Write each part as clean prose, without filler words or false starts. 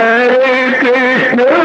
Hare Krishna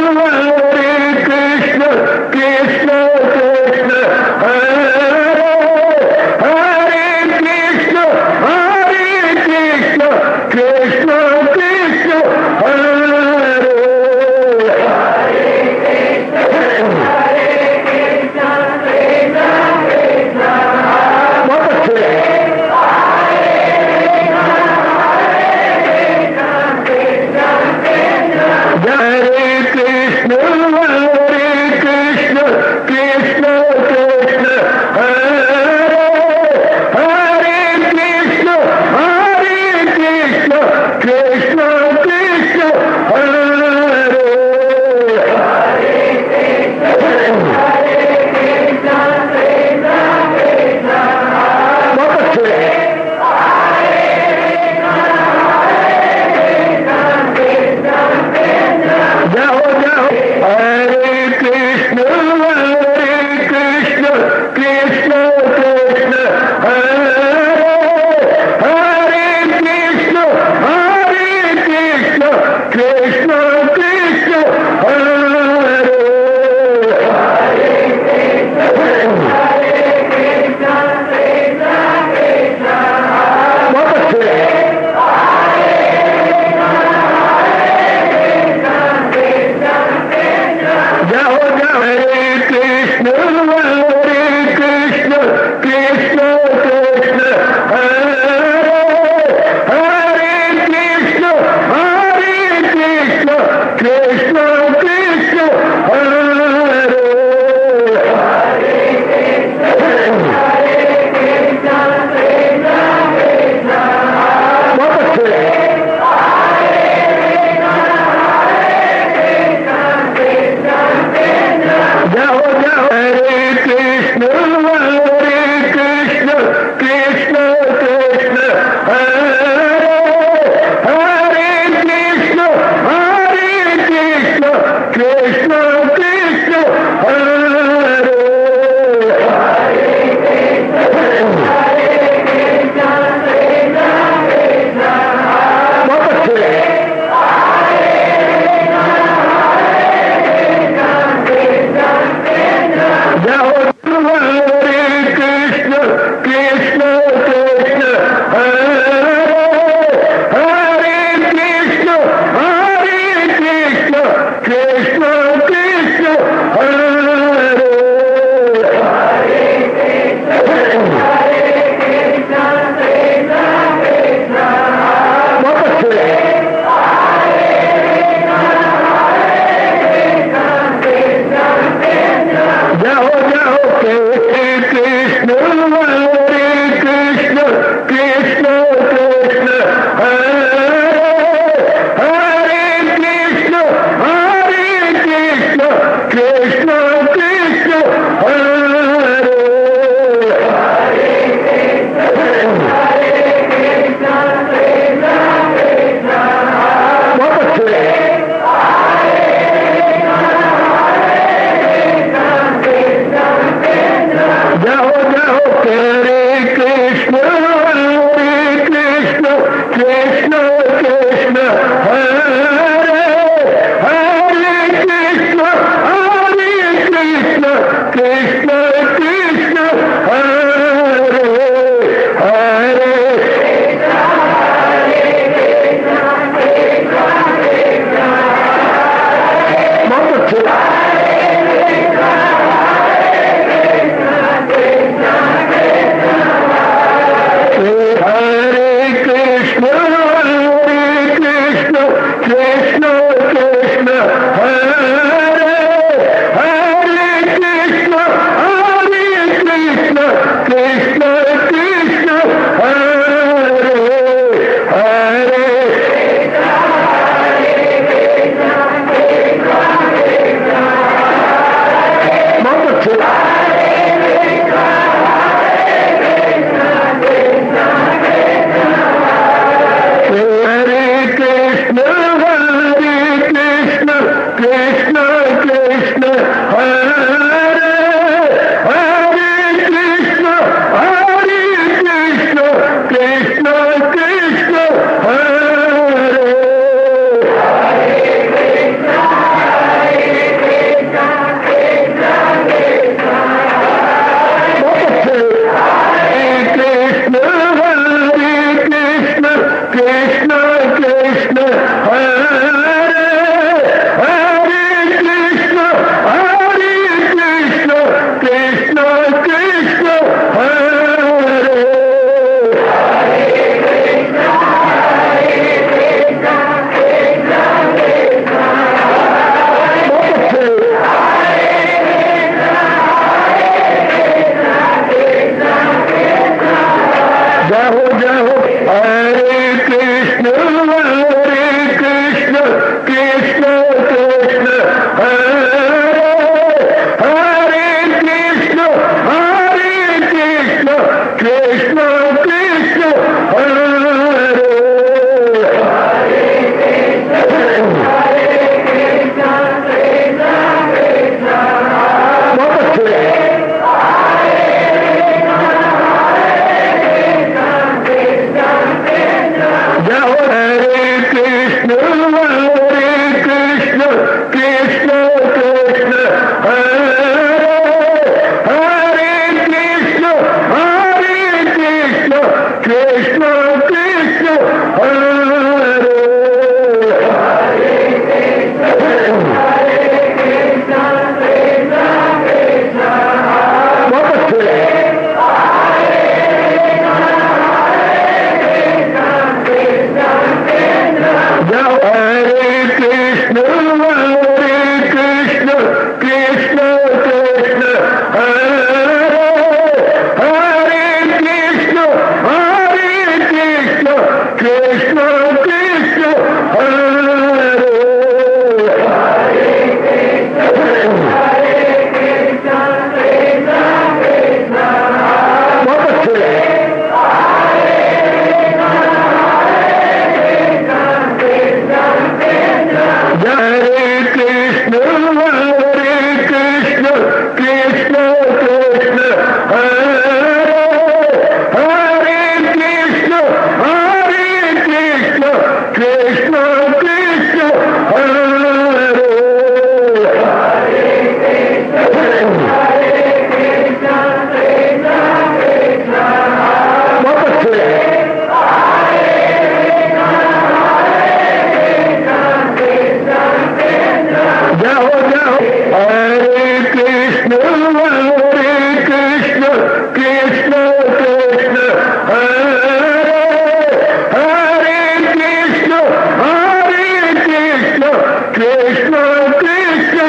Krishna Krishna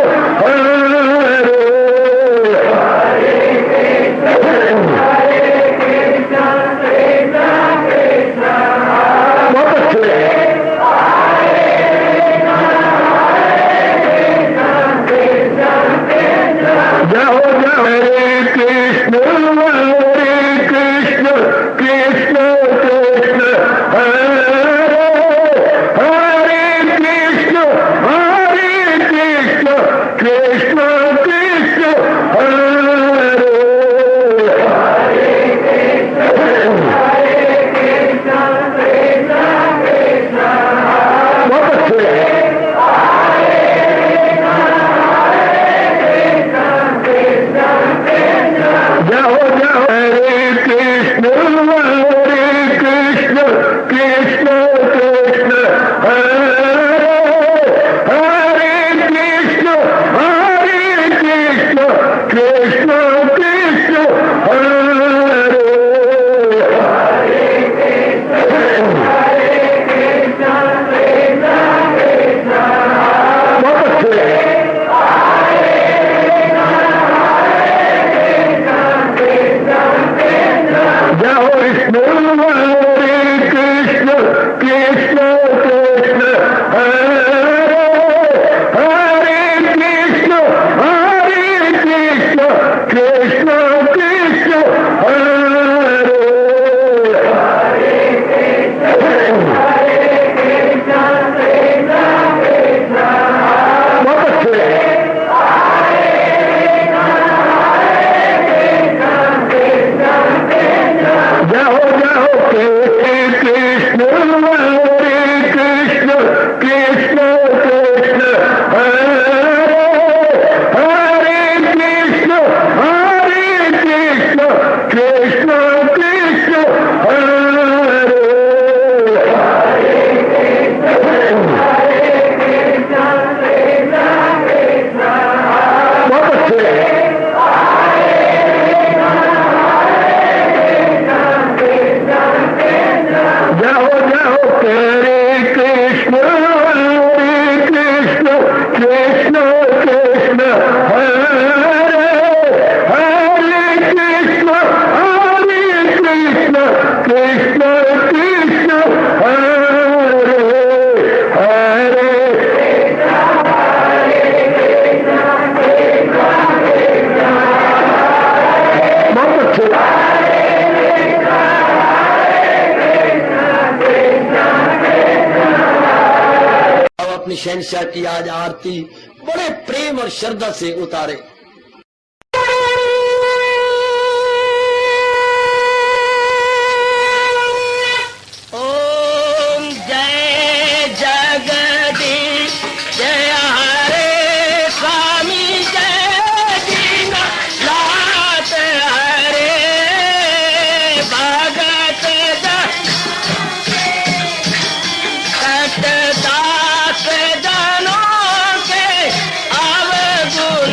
हरे जाओ जाओ हरे कृष्ण कृष्ण कृष्ण हरे हरे कृष्ण कृष्ण कृष्ण हरे बहुत अच्छे जाओ जाओ हरे कृष्ण कृष्ण कृष्ण हरे हरे कृष्ण कृष्ण कृष्ण हरे बहुत अच्छे जाओ विष्णु हरे कृष्ण कृष्ण हरे हरे कृष्ण कृष्ण कृष्ण हरे बहुत अच्छे जाओ जाओ कृष्ण हरे कृष्ण कृष्ण हरे हरे कृष्ण कृष्ण कृष्ण हरे बहुत अच्छे जाओ जाओ हरे कृष्ण कृष्ण हरे हरे कृष्ण कृष्ण कृष्ण हरे हरे बहुत अच्छे अपनी शहंशाह की आज आरती बड़े प्रेम और श्रद्धा से उतारे। ओम जय जगदीश जय हरे स्वामी जय दीनानाथ हरे भगत दास जनों के अवगुण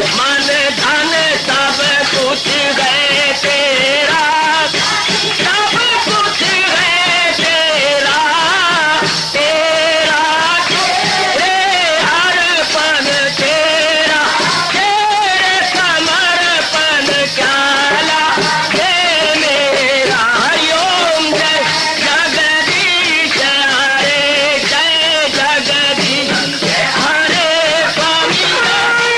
मन धन सब कुछ है तेरा, सब कुछ है तेरा, तेरा तेरे हर पल तेरा, तेरे समर्पण क्या लागे मेरा। हरिओम जय जगदीश हरे, जय जगदीश हरे स्वामी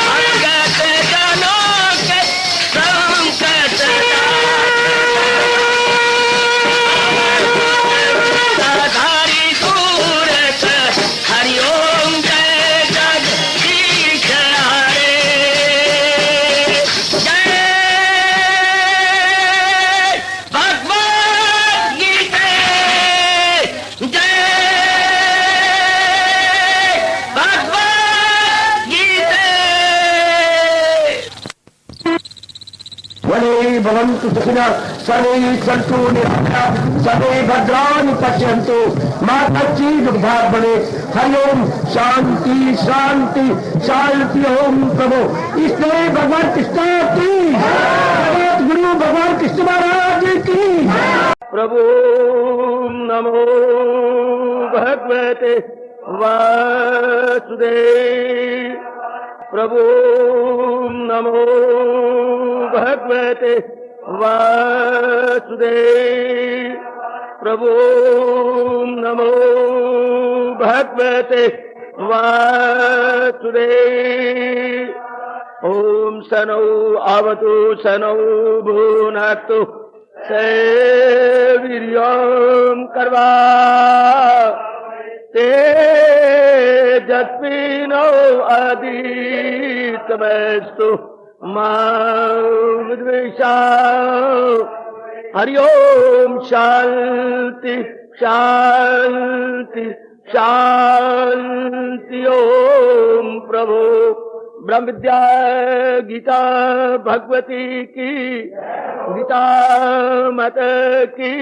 भगत जनों के संकट साधारी दूर कर। हरिओम जय जगदीश हरे, जय भगवद गीता, जय भगवद गीता। वने भवन्तु सुखिनः सर्वे सन्तु निरामयाः सर्वे भद्राणि पश्यन्तु मा कश्चित् दुर्भाग् भवेत्। हरि ओम शांति शांति शांति। ओम प्रभु इसलिए भगवान कृष्ण की जगत गुरु भगवान कृष्ण महाराज की। प्रभु नमो भगवते वासुदेव, प्रभु नमो भगवते वासुदेव, प्रभु नमो भगवते वासुदेव। ओम सनौ आवतु सनौ भुनक्तु वीर्यं कर्वा तेजस्विनो अदितमस्तु मा विद्विषावः। हरि ओम शांति शांति शांति। ओम प्रभु ब्रह्म विद्या गीता भगवती की, गीता मत की,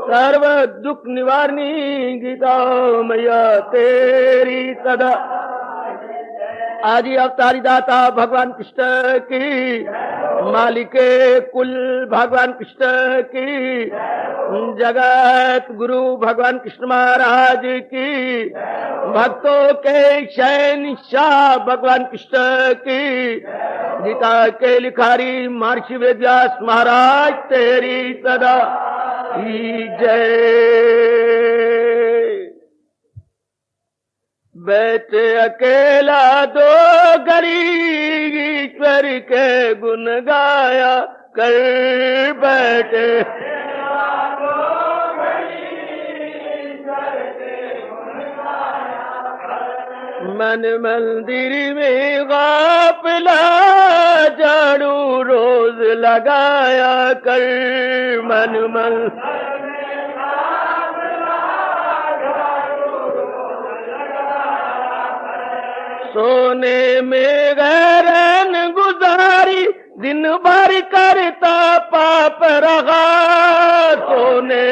सर्व दुख निवारणी गीता मैया तेरी सदा। आदि अवतारी दाता भगवान कृष्ण की, मालिके कुल भगवान कृष्ण की, जगत गुरु भगवान कृष्ण महाराज की, भक्तों के शहंशाह भगवान कृष्ण की, गीता के लिखारी महर्षि वेदव्यास महाराज तेरी सदा ही जय। बैठे अकेला दो गरीब ईश्वर के गुण गाया कर, बैठे मन मंदिर में गाफिला झाड़ू रोज लगाया कर, मन सोने में गैरन गुजारी दिन भर करता पाप रहा, सोने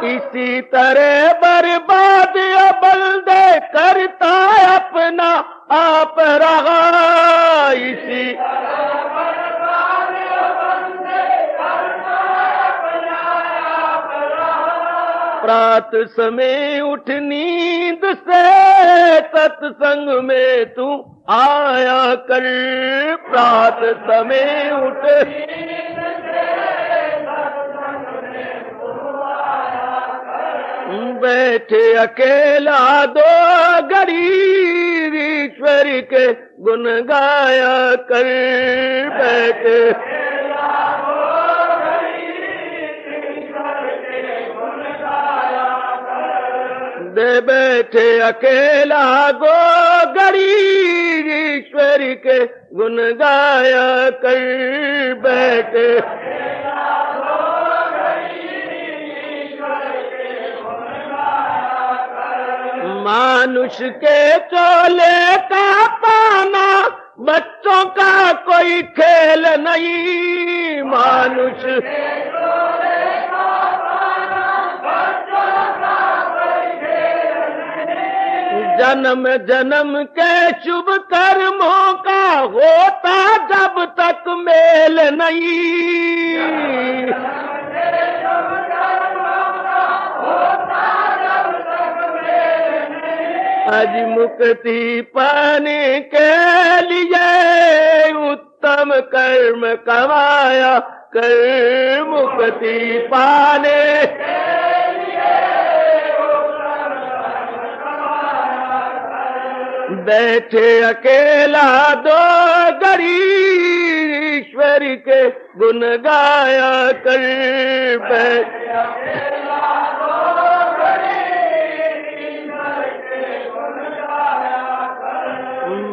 इसी तरह बर्बाद बंदे करता अपना आप रहा, इसी प्रात समय उठ नींद से सत्संग में तू आया कर, प्रात समय उठ बैठे अकेला दो गरीब ईश्वर के गुण गाया कर, बैठे दे बैठे अकेला गो गरीब ईश्वर के गुण गाया कर, बैठे मानुष के चोले का पाना बच्चों का कोई खेल नहीं, मानुष जन्म जन्म के शुभ कर्मों का होता जब तक मेल नहीं, आज मुक्ति पाने के लिए उत्तम कर्म कमाया कर, मुक्ति पाने बैठे अकेला दो गरीब ईश्वर के गुण गाया कर, बैठे अकेला दो गरीब ईश्वर के गुण गाया कर,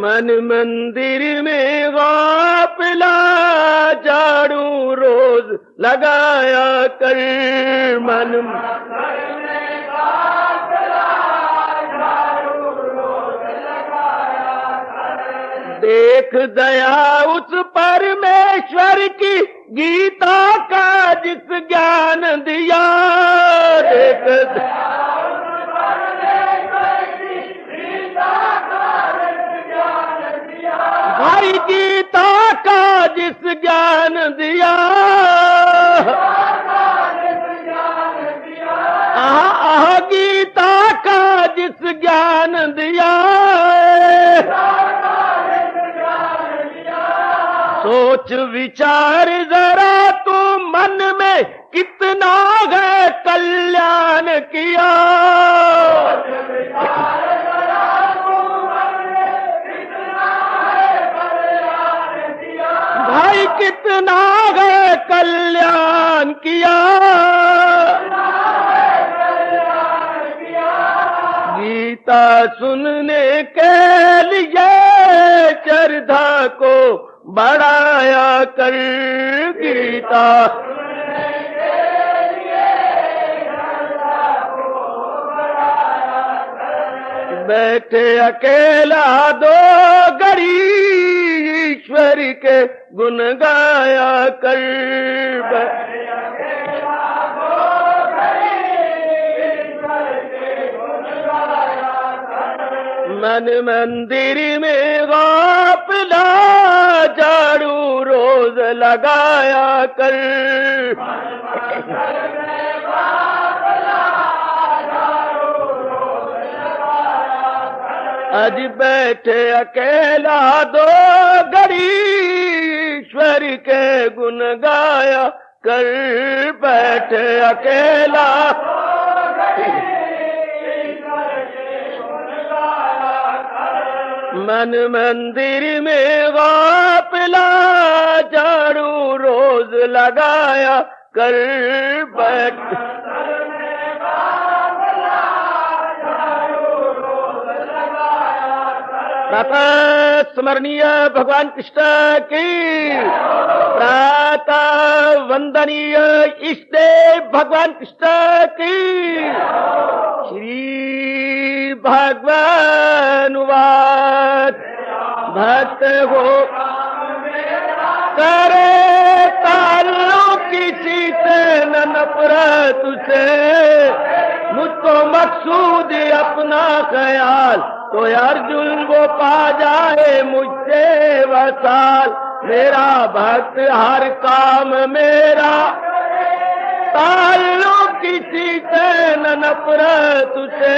मन मंदिर में गाफिला झाड़ू रोज लगाया कर, मन देख दया उस परमेश्वर की गीता का जिस ज्ञान दिया, देख दया उस परमेश्वर की गीता का जिस ज्ञान दिया, भाई गीता का जिस ज्ञान दिया, आह गीता का जिस ज्ञान दिया, सोच विचार जरा तू मन में कितना है कल्याण किया, सोच विचार जरा तू मन में कितना है कल्याण किया, भाई कितना है कल्याण किया, गीता सुनने के लिए श्रद्धा को बढ़ाया कर, गीता बैठे अकेला दो गरीब ईश्वर के गुण गाया कर, बैठे अकेला दो गरीब ईश्वर के गुण गाया कर, मन मंदिर में गाफिला झाड़ू रोज लगाया कर, आज बैठे अकेला दो गरीब ईश्वर के गुण गाया कर, बैठे अकेला मन मंदिर में गाफिला झाड़ू रोज लगाया कर, बैठ प्रातः स्मरणीय भगवान कृष्ण की, प्रातः वंदनीय इष्ट देव भगवान कृष्ण की, श्री भगवान वाद भक्त हो करे ताल्लुक किसी से न नफरत से, मुझको मकसूद अपना ख्याल तो अर्जुन वो पा जाए मुझसे वसाल, मेरा भक्त हर काम मेरा ताल्लुक किसी से न नफरत से,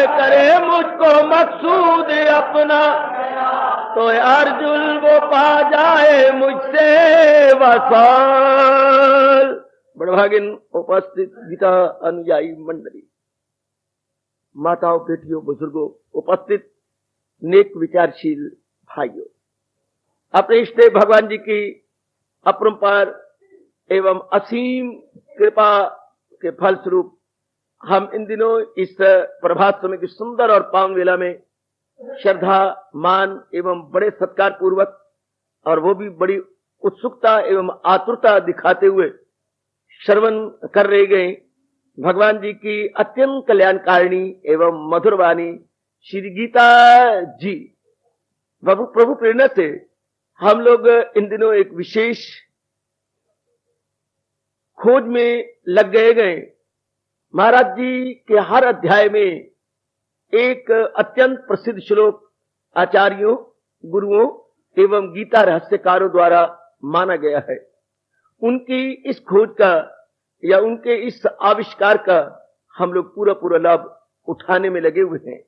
करे मुझको मकसूद अपना तो अर्जुन वो पा जाए मुझसे वसाल। बड़भागिन उपस्थित गीता अनुयायी मंडली, माताओं, बेटियों, बुजुर्गों, उपस्थित नेक विचारशील भाइयों, अपने इष्ट भगवान जी की अपरंपार एवं असीम कृपा के फलस्वरूप हम इन दिनों इस प्रभात समय की सुंदर और पावन वेला में श्रद्धा, मान एवं बड़े सत्कार पूर्वक और वो भी बड़ी उत्सुकता एवं आतुरता दिखाते हुए श्रवण कर रहे गए भगवान जी की अत्यंत कल्याणकारिणी एवं मधुर वाणी श्री गीता जी। प्रभु प्रेरणा से हम लोग इन दिनों एक विशेष खोज में लग गए। महाराज जी के हर अध्याय में एक अत्यंत प्रसिद्ध श्लोक आचार्यों, गुरुओं एवं गीता रहस्यकारों द्वारा माना गया है। उनकी इस खोज का या उनके इस आविष्कार का हम लोग पूरा लाभ उठाने में लगे हुए हैं।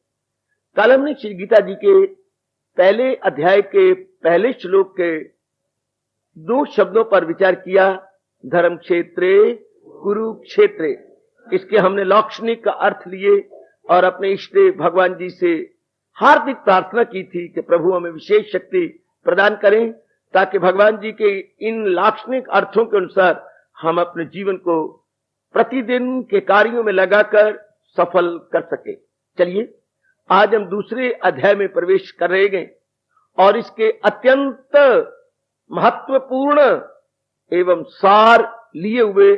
कल हमने श्री गीता जी के पहले अध्याय के पहले श्लोक के 2 शब्दों पर विचार किया, धर्म क्षेत्रे कुरुक्षेत्रे। इसके हमने लौक्षणिक का अर्थ लिए और अपने इष्ट भगवान जी से हार्दिक प्रार्थना की थी कि प्रभु हमें विशेष शक्ति प्रदान करें ताकि भगवान जी के इन लाक्षणिक अर्थों के अनुसार हम अपने जीवन को प्रतिदिन के कार्यों में लगाकर सफल कर सके। चलिए आज हम दूसरे अध्याय में प्रवेश कर रहे हैं और इसके अत्यंत महत्वपूर्ण एवं सार लिए हुए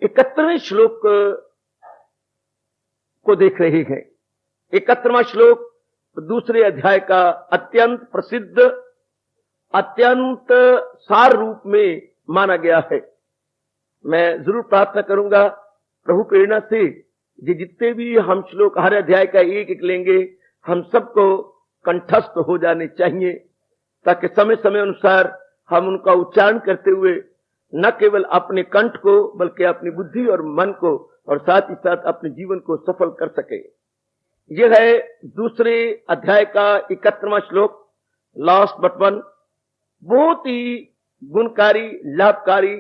71वें श्लोक को देख रहे हैं। 71वां श्लोक दूसरे अध्याय का अत्यंत प्रसिद्ध, अत्यंत सार रूप में माना गया है। मैं जरूर प्रार्थना करूंगा प्रभु प्रेरणा से जितने भी हम श्लोक हर अध्याय का एक लेंगे, हम सबको कंठस्थ हो जाने चाहिए ताकि समय समय अनुसार हम उनका उच्चारण करते हुए न केवल अपने कंठ को बल्कि अपनी बुद्धि और मन को और साथ ही साथ अपने जीवन को सफल कर सके। यह है दूसरे अध्याय का 71वां श्लोक, लास्ट बट वन। बहुत ही गुणकारी, लाभकारी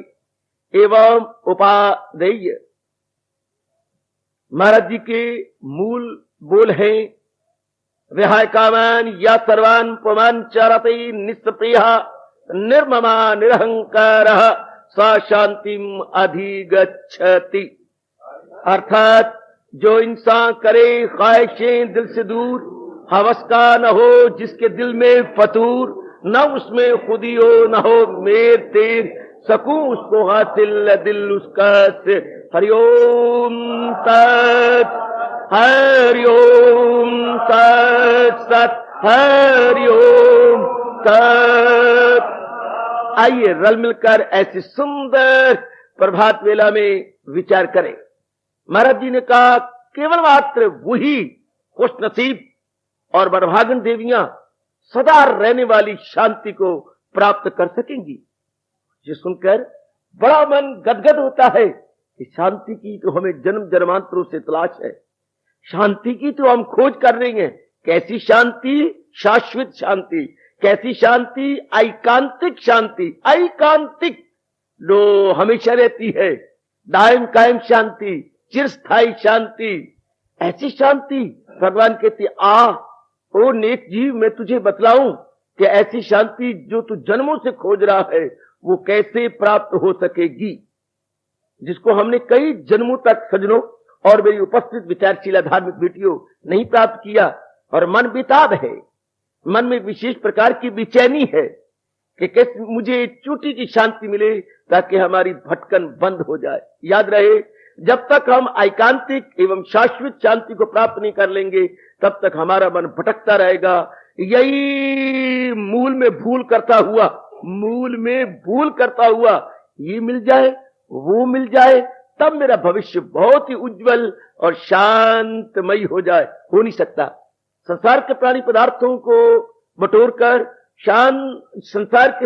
एवं उपादेय महाराज जी के मूल बोल हैं, विहाय कामान या सर्वान पुमान चरति निष्प्रिय निर्ममा निरहंकार सा शांतिम अधिगच्छति। अर्थात जो इंसान करे ख्वाहिशें दिल से दूर, हवस का न हो जिसके दिल में फतूर, न उसमें खुदी हो न हो मेर तेर, सकूं उसको हासिल दिल उसका से। हरिओम तत्, हरिओम तत् सत, हरिओम तत्। आइए रल मिलकर ऐसी सुंदर प्रभात वेला में विचार करें। महाराज जी ने कहा केवल मात्र वही खुश नसीब और बरभागन देवियां सदा रहने वाली शांति को प्राप्त कर सकेंगी। ये सुनकर बड़ा मन गदगद होता है कि शांति की तो हमें जन्म जन्मांतरों से तलाश है, शांति की तो हम खोज कर रहे हैं। कैसी शांति? शाश्वत शांति। कैसी शांति? ऐकांतिक शांति। ऐकांतिक जो हमेशा रहती है, दायम कायम शांति, चिरस्थायी शांति। ऐसी शांति भगवान कहते आ ओ नेक जीव, मैं तुझे बतलाऊं कि ऐसी शांति जो तू जन्मों से खोज रहा है वो कैसे प्राप्त हो सकेगी, जिसको हमने कई जन्मों तक सजनों और मेरी उपस्थित विचारशीला धार्मिक बेटियों नहीं प्राप्त किया। और मन बेताब है, मन में विशेष प्रकार की बेचैनी है कि कैसे मुझे चोटी की शांति मिले ताकि हमारी भटकन बंद हो जाए। याद रहे, जब तक हम ऐकांतिक एवं शाश्वत शांति को प्राप्त नहीं कर लेंगे तब तक हमारा मन भटकता रहेगा। यही मूल में भूल करता हुआ ये मिल जाए वो मिल जाए तब मेरा भविष्य बहुत ही उज्जवल और शांतमयी हो जाए। हो नहीं सकता। संसार के प्राणी पदार्थों को बटोरकर संसार के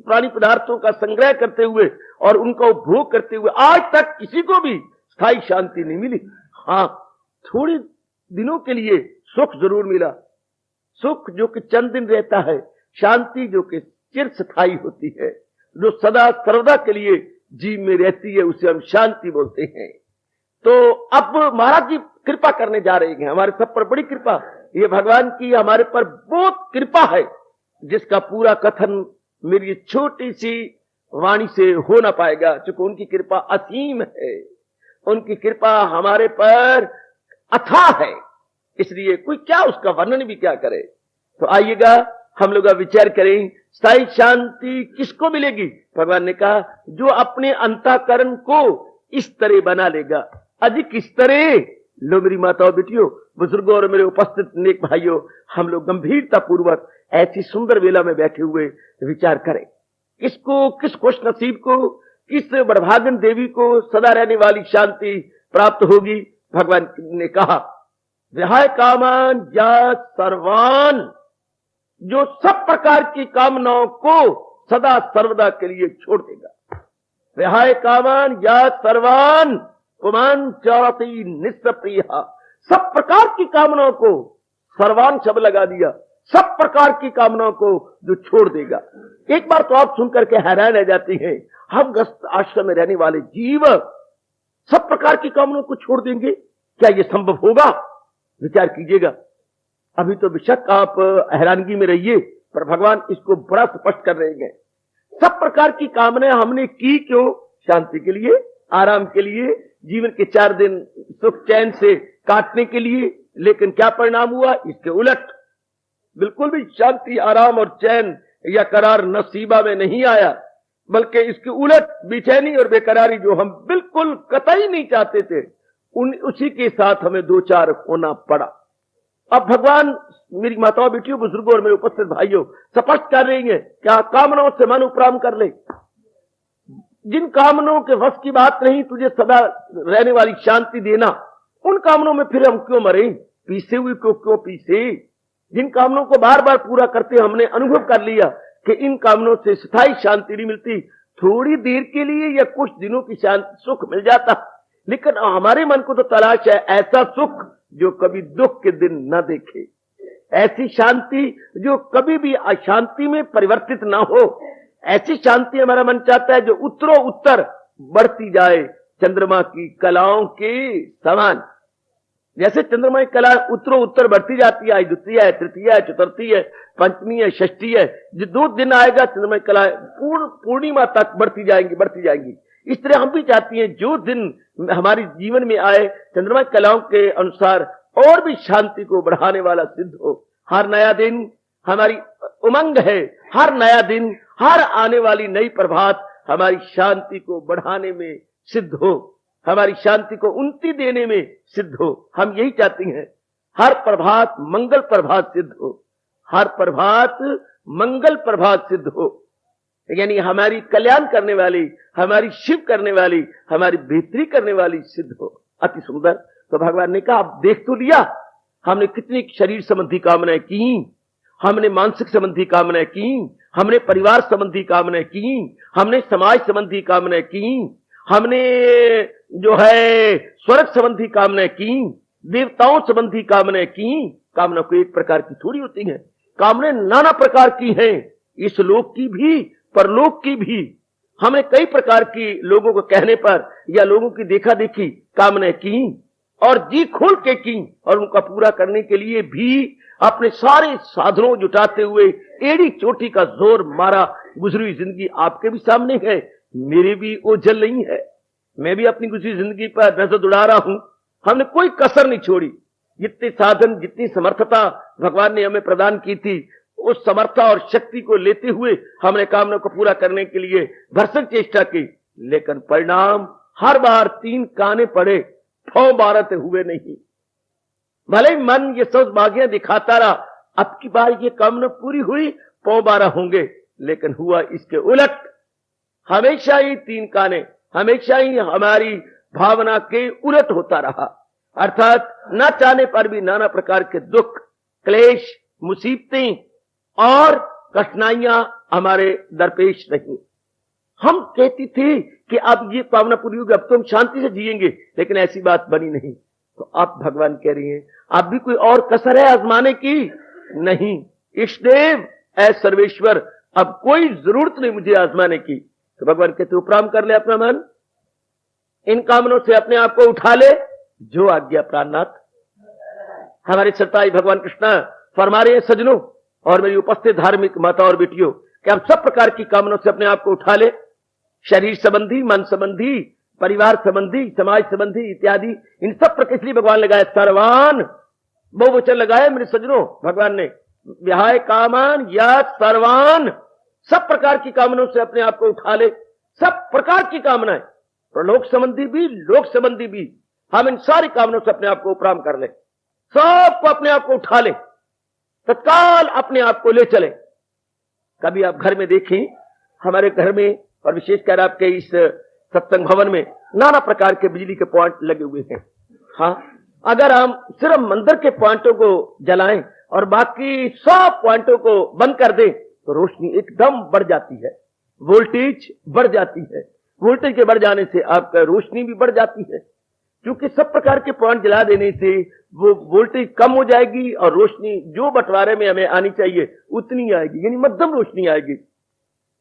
प्राणी पदार्थों का संग्रह करते हुए और उनका उपभोग करते हुए आज तक किसी को भी स्थायी शांति नहीं मिली। हाँ, थोड़े दिनों के लिए सुख जरूर मिला, सुख जो कि चंद दिन रहता है, शांति जो कि चिरस्थायी होती है, जो सदा सर्वदा के लिए जीव में रहती है, उसे हम शांति बोलते हैं। तो अब महाराज जी कृपा करने जा रहे हैं, हमारे सब पर बड़ी कृपा। ये भगवान की हमारे पर बहुत कृपा है जिसका पूरा कथन मेरी छोटी सी वाणी से हो ना पाएगा, क्योंकि उनकी कृपा असीम है, उनकी कृपा हमारे पर अथाह है, इसलिए कोई क्या उसका वर्णन भी क्या करे। तो आइएगा हम लोग विचार करें, स्थायी शांति किसको मिलेगी? भगवान ने कहा जो अपने अंतःकरण को इस तरह बना लेगा। अधिक इस तरह लो मेरी माताओं बेटियों, बुजुर्गों और मेरे उपस्थित नेक भाइयों, हम लोग गंभीरता पूर्वक ऐसी सुंदर वेला में बैठे हुए विचार करें। किसको, किस खुश नसीब को, किस बड़भागन देवी को सदा रहने वाली शांति प्राप्त होगी? भगवान ने कहा विहाय कामान या सर्वान, जो सब प्रकार की कामनाओं को सदा सर्वदा के लिए छोड़ देगा। विहाय कामान या सर्वान पुमान चौरती निस्प्रिया, सब प्रकार की कामनाओं को, सर्वान शब्द लगा दिया, सब प्रकार की कामनाओं को जो छोड़ देगा। एक बार तो आप सुनकर के हैरान रह जाती हैं, हम गृहस्थ आश्रम में रहने वाले जीव सब प्रकार की कामनाओं को छोड़ देंगे, क्या यह संभव होगा? विचार कीजिएगा। अभी तो बेशक आप हैरानगी में रहिए, पर भगवान इसको बड़ा स्पष्ट कर रहे हैं। सब प्रकार की कामनाएं हमने की क्यों? शांति के लिए, आराम के लिए, जीवन के 4 दिन सुख चैन से काटने के लिए। लेकिन क्या परिणाम हुआ? इसके उलट बिल्कुल भी शांति, आराम और चैन या करार नसीबा में नहीं आया, बल्कि इसके उलट बेचैनी और बेकरारी जो हम बिल्कुल कतई नहीं चाहते थे, उसी के साथ हमें 2-4 होना पड़ा। अब भगवान मेरी माताओं, बेटियों, बुजुर्गों और मेरे उपस्थित भाइयों स्पष्ट कर रही है, क्या कामनाओं से मन उपराम कर ले। जिन कामनाओं के वश की बात नहीं तुझे सदा रहने वाली शांति देना, उन कामनाओं में फिर हम क्यों मरे? पीसे हुए को क्यों पीसे? जिन कामनाओं को बार बार पूरा करते हमने अनुभव कर लिया कि इन कामनाओं से स्थायी शांति नहीं मिलती, थोड़ी देर के लिए या कुछ दिनों की शांति सुख मिल जाता, लेकिन हमारे मन को तो तलाश है ऐसा सुख जो कभी दुख के दिन न देखे, ऐसी शांति जो कभी भी अशांति में परिवर्तित ना हो। ऐसी शांति हमारा मन चाहता है जो उत्तरों उत्तर बढ़ती जाए, चंद्रमा की कलाओं के समान। जैसे चंद्रमा की कला उत्तरों उत्तर बढ़ती जाती है, द्वितीय है, तृतीय है, चतुर्थी है, पंचमी है, षष्ठी है, जो 2 दिन आएगा चंद्रमा की कला पूर्णिमा तक बढ़ती जाएंगी। इस तरह हम भी चाहती हैं जो दिन हमारे जीवन में आए चंद्रमा की कलाओं के अनुसार और भी शांति को बढ़ाने वाला सिद्ध हो। हर नया दिन हमारी उमंग है, हर नया दिन, हर आने वाली नई प्रभात हमारी शांति को बढ़ाने में सिद्ध हो, हमारी शांति को उन्नति देने में सिद्ध हो। हम यही चाहती हैं, हर प्रभात मंगल प्रभात सिद्ध हो, हर प्रभात मंगल प्रभात सिद्ध हो, यानी हमारी कल्याण करने वाली, हमारी शिव करने वाली, हमारी बेहतरी करने वाली सिद्ध हो। अति सुंदर। तो भगवान ने कहा, आप देख तो लिया हमने कितनी शरीर संबंधी कामनाएं की, हमने मानसिक संबंधी कामनाएं की, हमने परिवार संबंधी कामनाएं की, हमने समाज संबंधी कामनाएं की, हमने जो है स्वर्ग संबंधी कामनाएं की, देवताओं संबंधी कामनाएं की। कामना को एक प्रकार की थोड़ी होती है, कामनाएं नाना प्रकार की हैं, इस लोक की भी परलोक की भी। हमने कई प्रकार की लोगों को कहने पर या लोगों की देखा देखी कामनाएं की और जी खोल के की, और उनका पूरा करने के लिए भी अपने सारे साधनों जुटाते हुए एड़ी चोटी का जोर मारा। गुजरी हुई जिंदगी आपके भी सामने है, मेरी भी ओझल नहीं है, मैं भी अपनी गुजरी जिंदगी पर नजर दौड़ा रहा हूं। हमने कोई कसर नहीं छोड़ी, जितने साधन, जितनी समर्थता भगवान ने हमें प्रदान की थी, उस समर्था और शक्ति को लेते हुए हमने कामना को पूरा करने के लिए भरसक चेष्टा की। लेकिन परिणाम हर बार 3 काने पड़े, फौ बारत हुए नहीं। भले मन ये सब बागियां दिखाता रहा, अब की बार ये कामना पूरी हुई, 12 होंगे, लेकिन हुआ इसके उलट। हमेशा ही 3 काने, हमेशा ही हमारी भावना के उलट होता रहा, अर्थात न चाहने पर भी नाना प्रकार के दुख, क्लेश, मुसीबतें और कठिनाइयां हमारे दरपेश रही। हम कहती थी कि अब ये पावना पूरी होगी, अब तो हम शांति से जिएंगे, लेकिन ऐसी बात बनी नहीं। तो अब भगवान कह रही हैं, अब भी कोई और कसर है आजमाने की? नहीं, इष्टदेव ऐ सर्वेश्वर, अब कोई जरूरत नहीं मुझे आजमाने की। तो भगवान कहते उपराम कर ले अपना मन, इन कामनों से अपने आप को उठा ले, जो आज्ञा प्राणनाथ। हमारे सताई भगवान कृष्ण फरमा रहे हैं सजनों और मेरी उपस्थित धार्मिक माता और बेटियों कि आप सब प्रकार की कामनाओं से अपने आप को उठा ले, शरीर संबंधी, मन संबंधी, परिवार संबंधी, समाज संबंधी इत्यादि, इन सब पर किस लिए भगवान लगाए? सर्वान, बहुवचन लगाए मेरे सजनों भगवान ने। विहाय कामान या सर्वान, सब प्रकार की कामनाओं से अपने आप को उठा ले, सब प्रकार की कामनाएं, प्रलोक संबंधी भी, लोक संबंधी भी, हम इन सारी कामनाओं से अपने आप को उपराम कर ले, सबको अपने आप को उठा ले, तत्काल अपने आप को ले चले। कभी आप घर में देखें, हमारे घर में और विशेषकर आपके इस सत्संग भवन में नाना प्रकार के बिजली के पॉइंट लगे हुए हैं। हाँ, अगर हम सिर्फ मंदिर के पॉइंटों को जलाएं और बाकी सब पॉइंटों को बंद कर दें तो रोशनी एकदम बढ़ जाती है, वोल्टेज बढ़ जाती है। वोल्टेज के बढ़ जाने से आपका रोशनी भी बढ़ जाती है, क्योंकि सब प्रकार के पॉइंट जला देने से वो वोल्टेज कम हो जाएगी और रोशनी जो बंटवारे में हमें आनी चाहिए उतनी आएगी, यानी मध्यम रोशनी आएगी।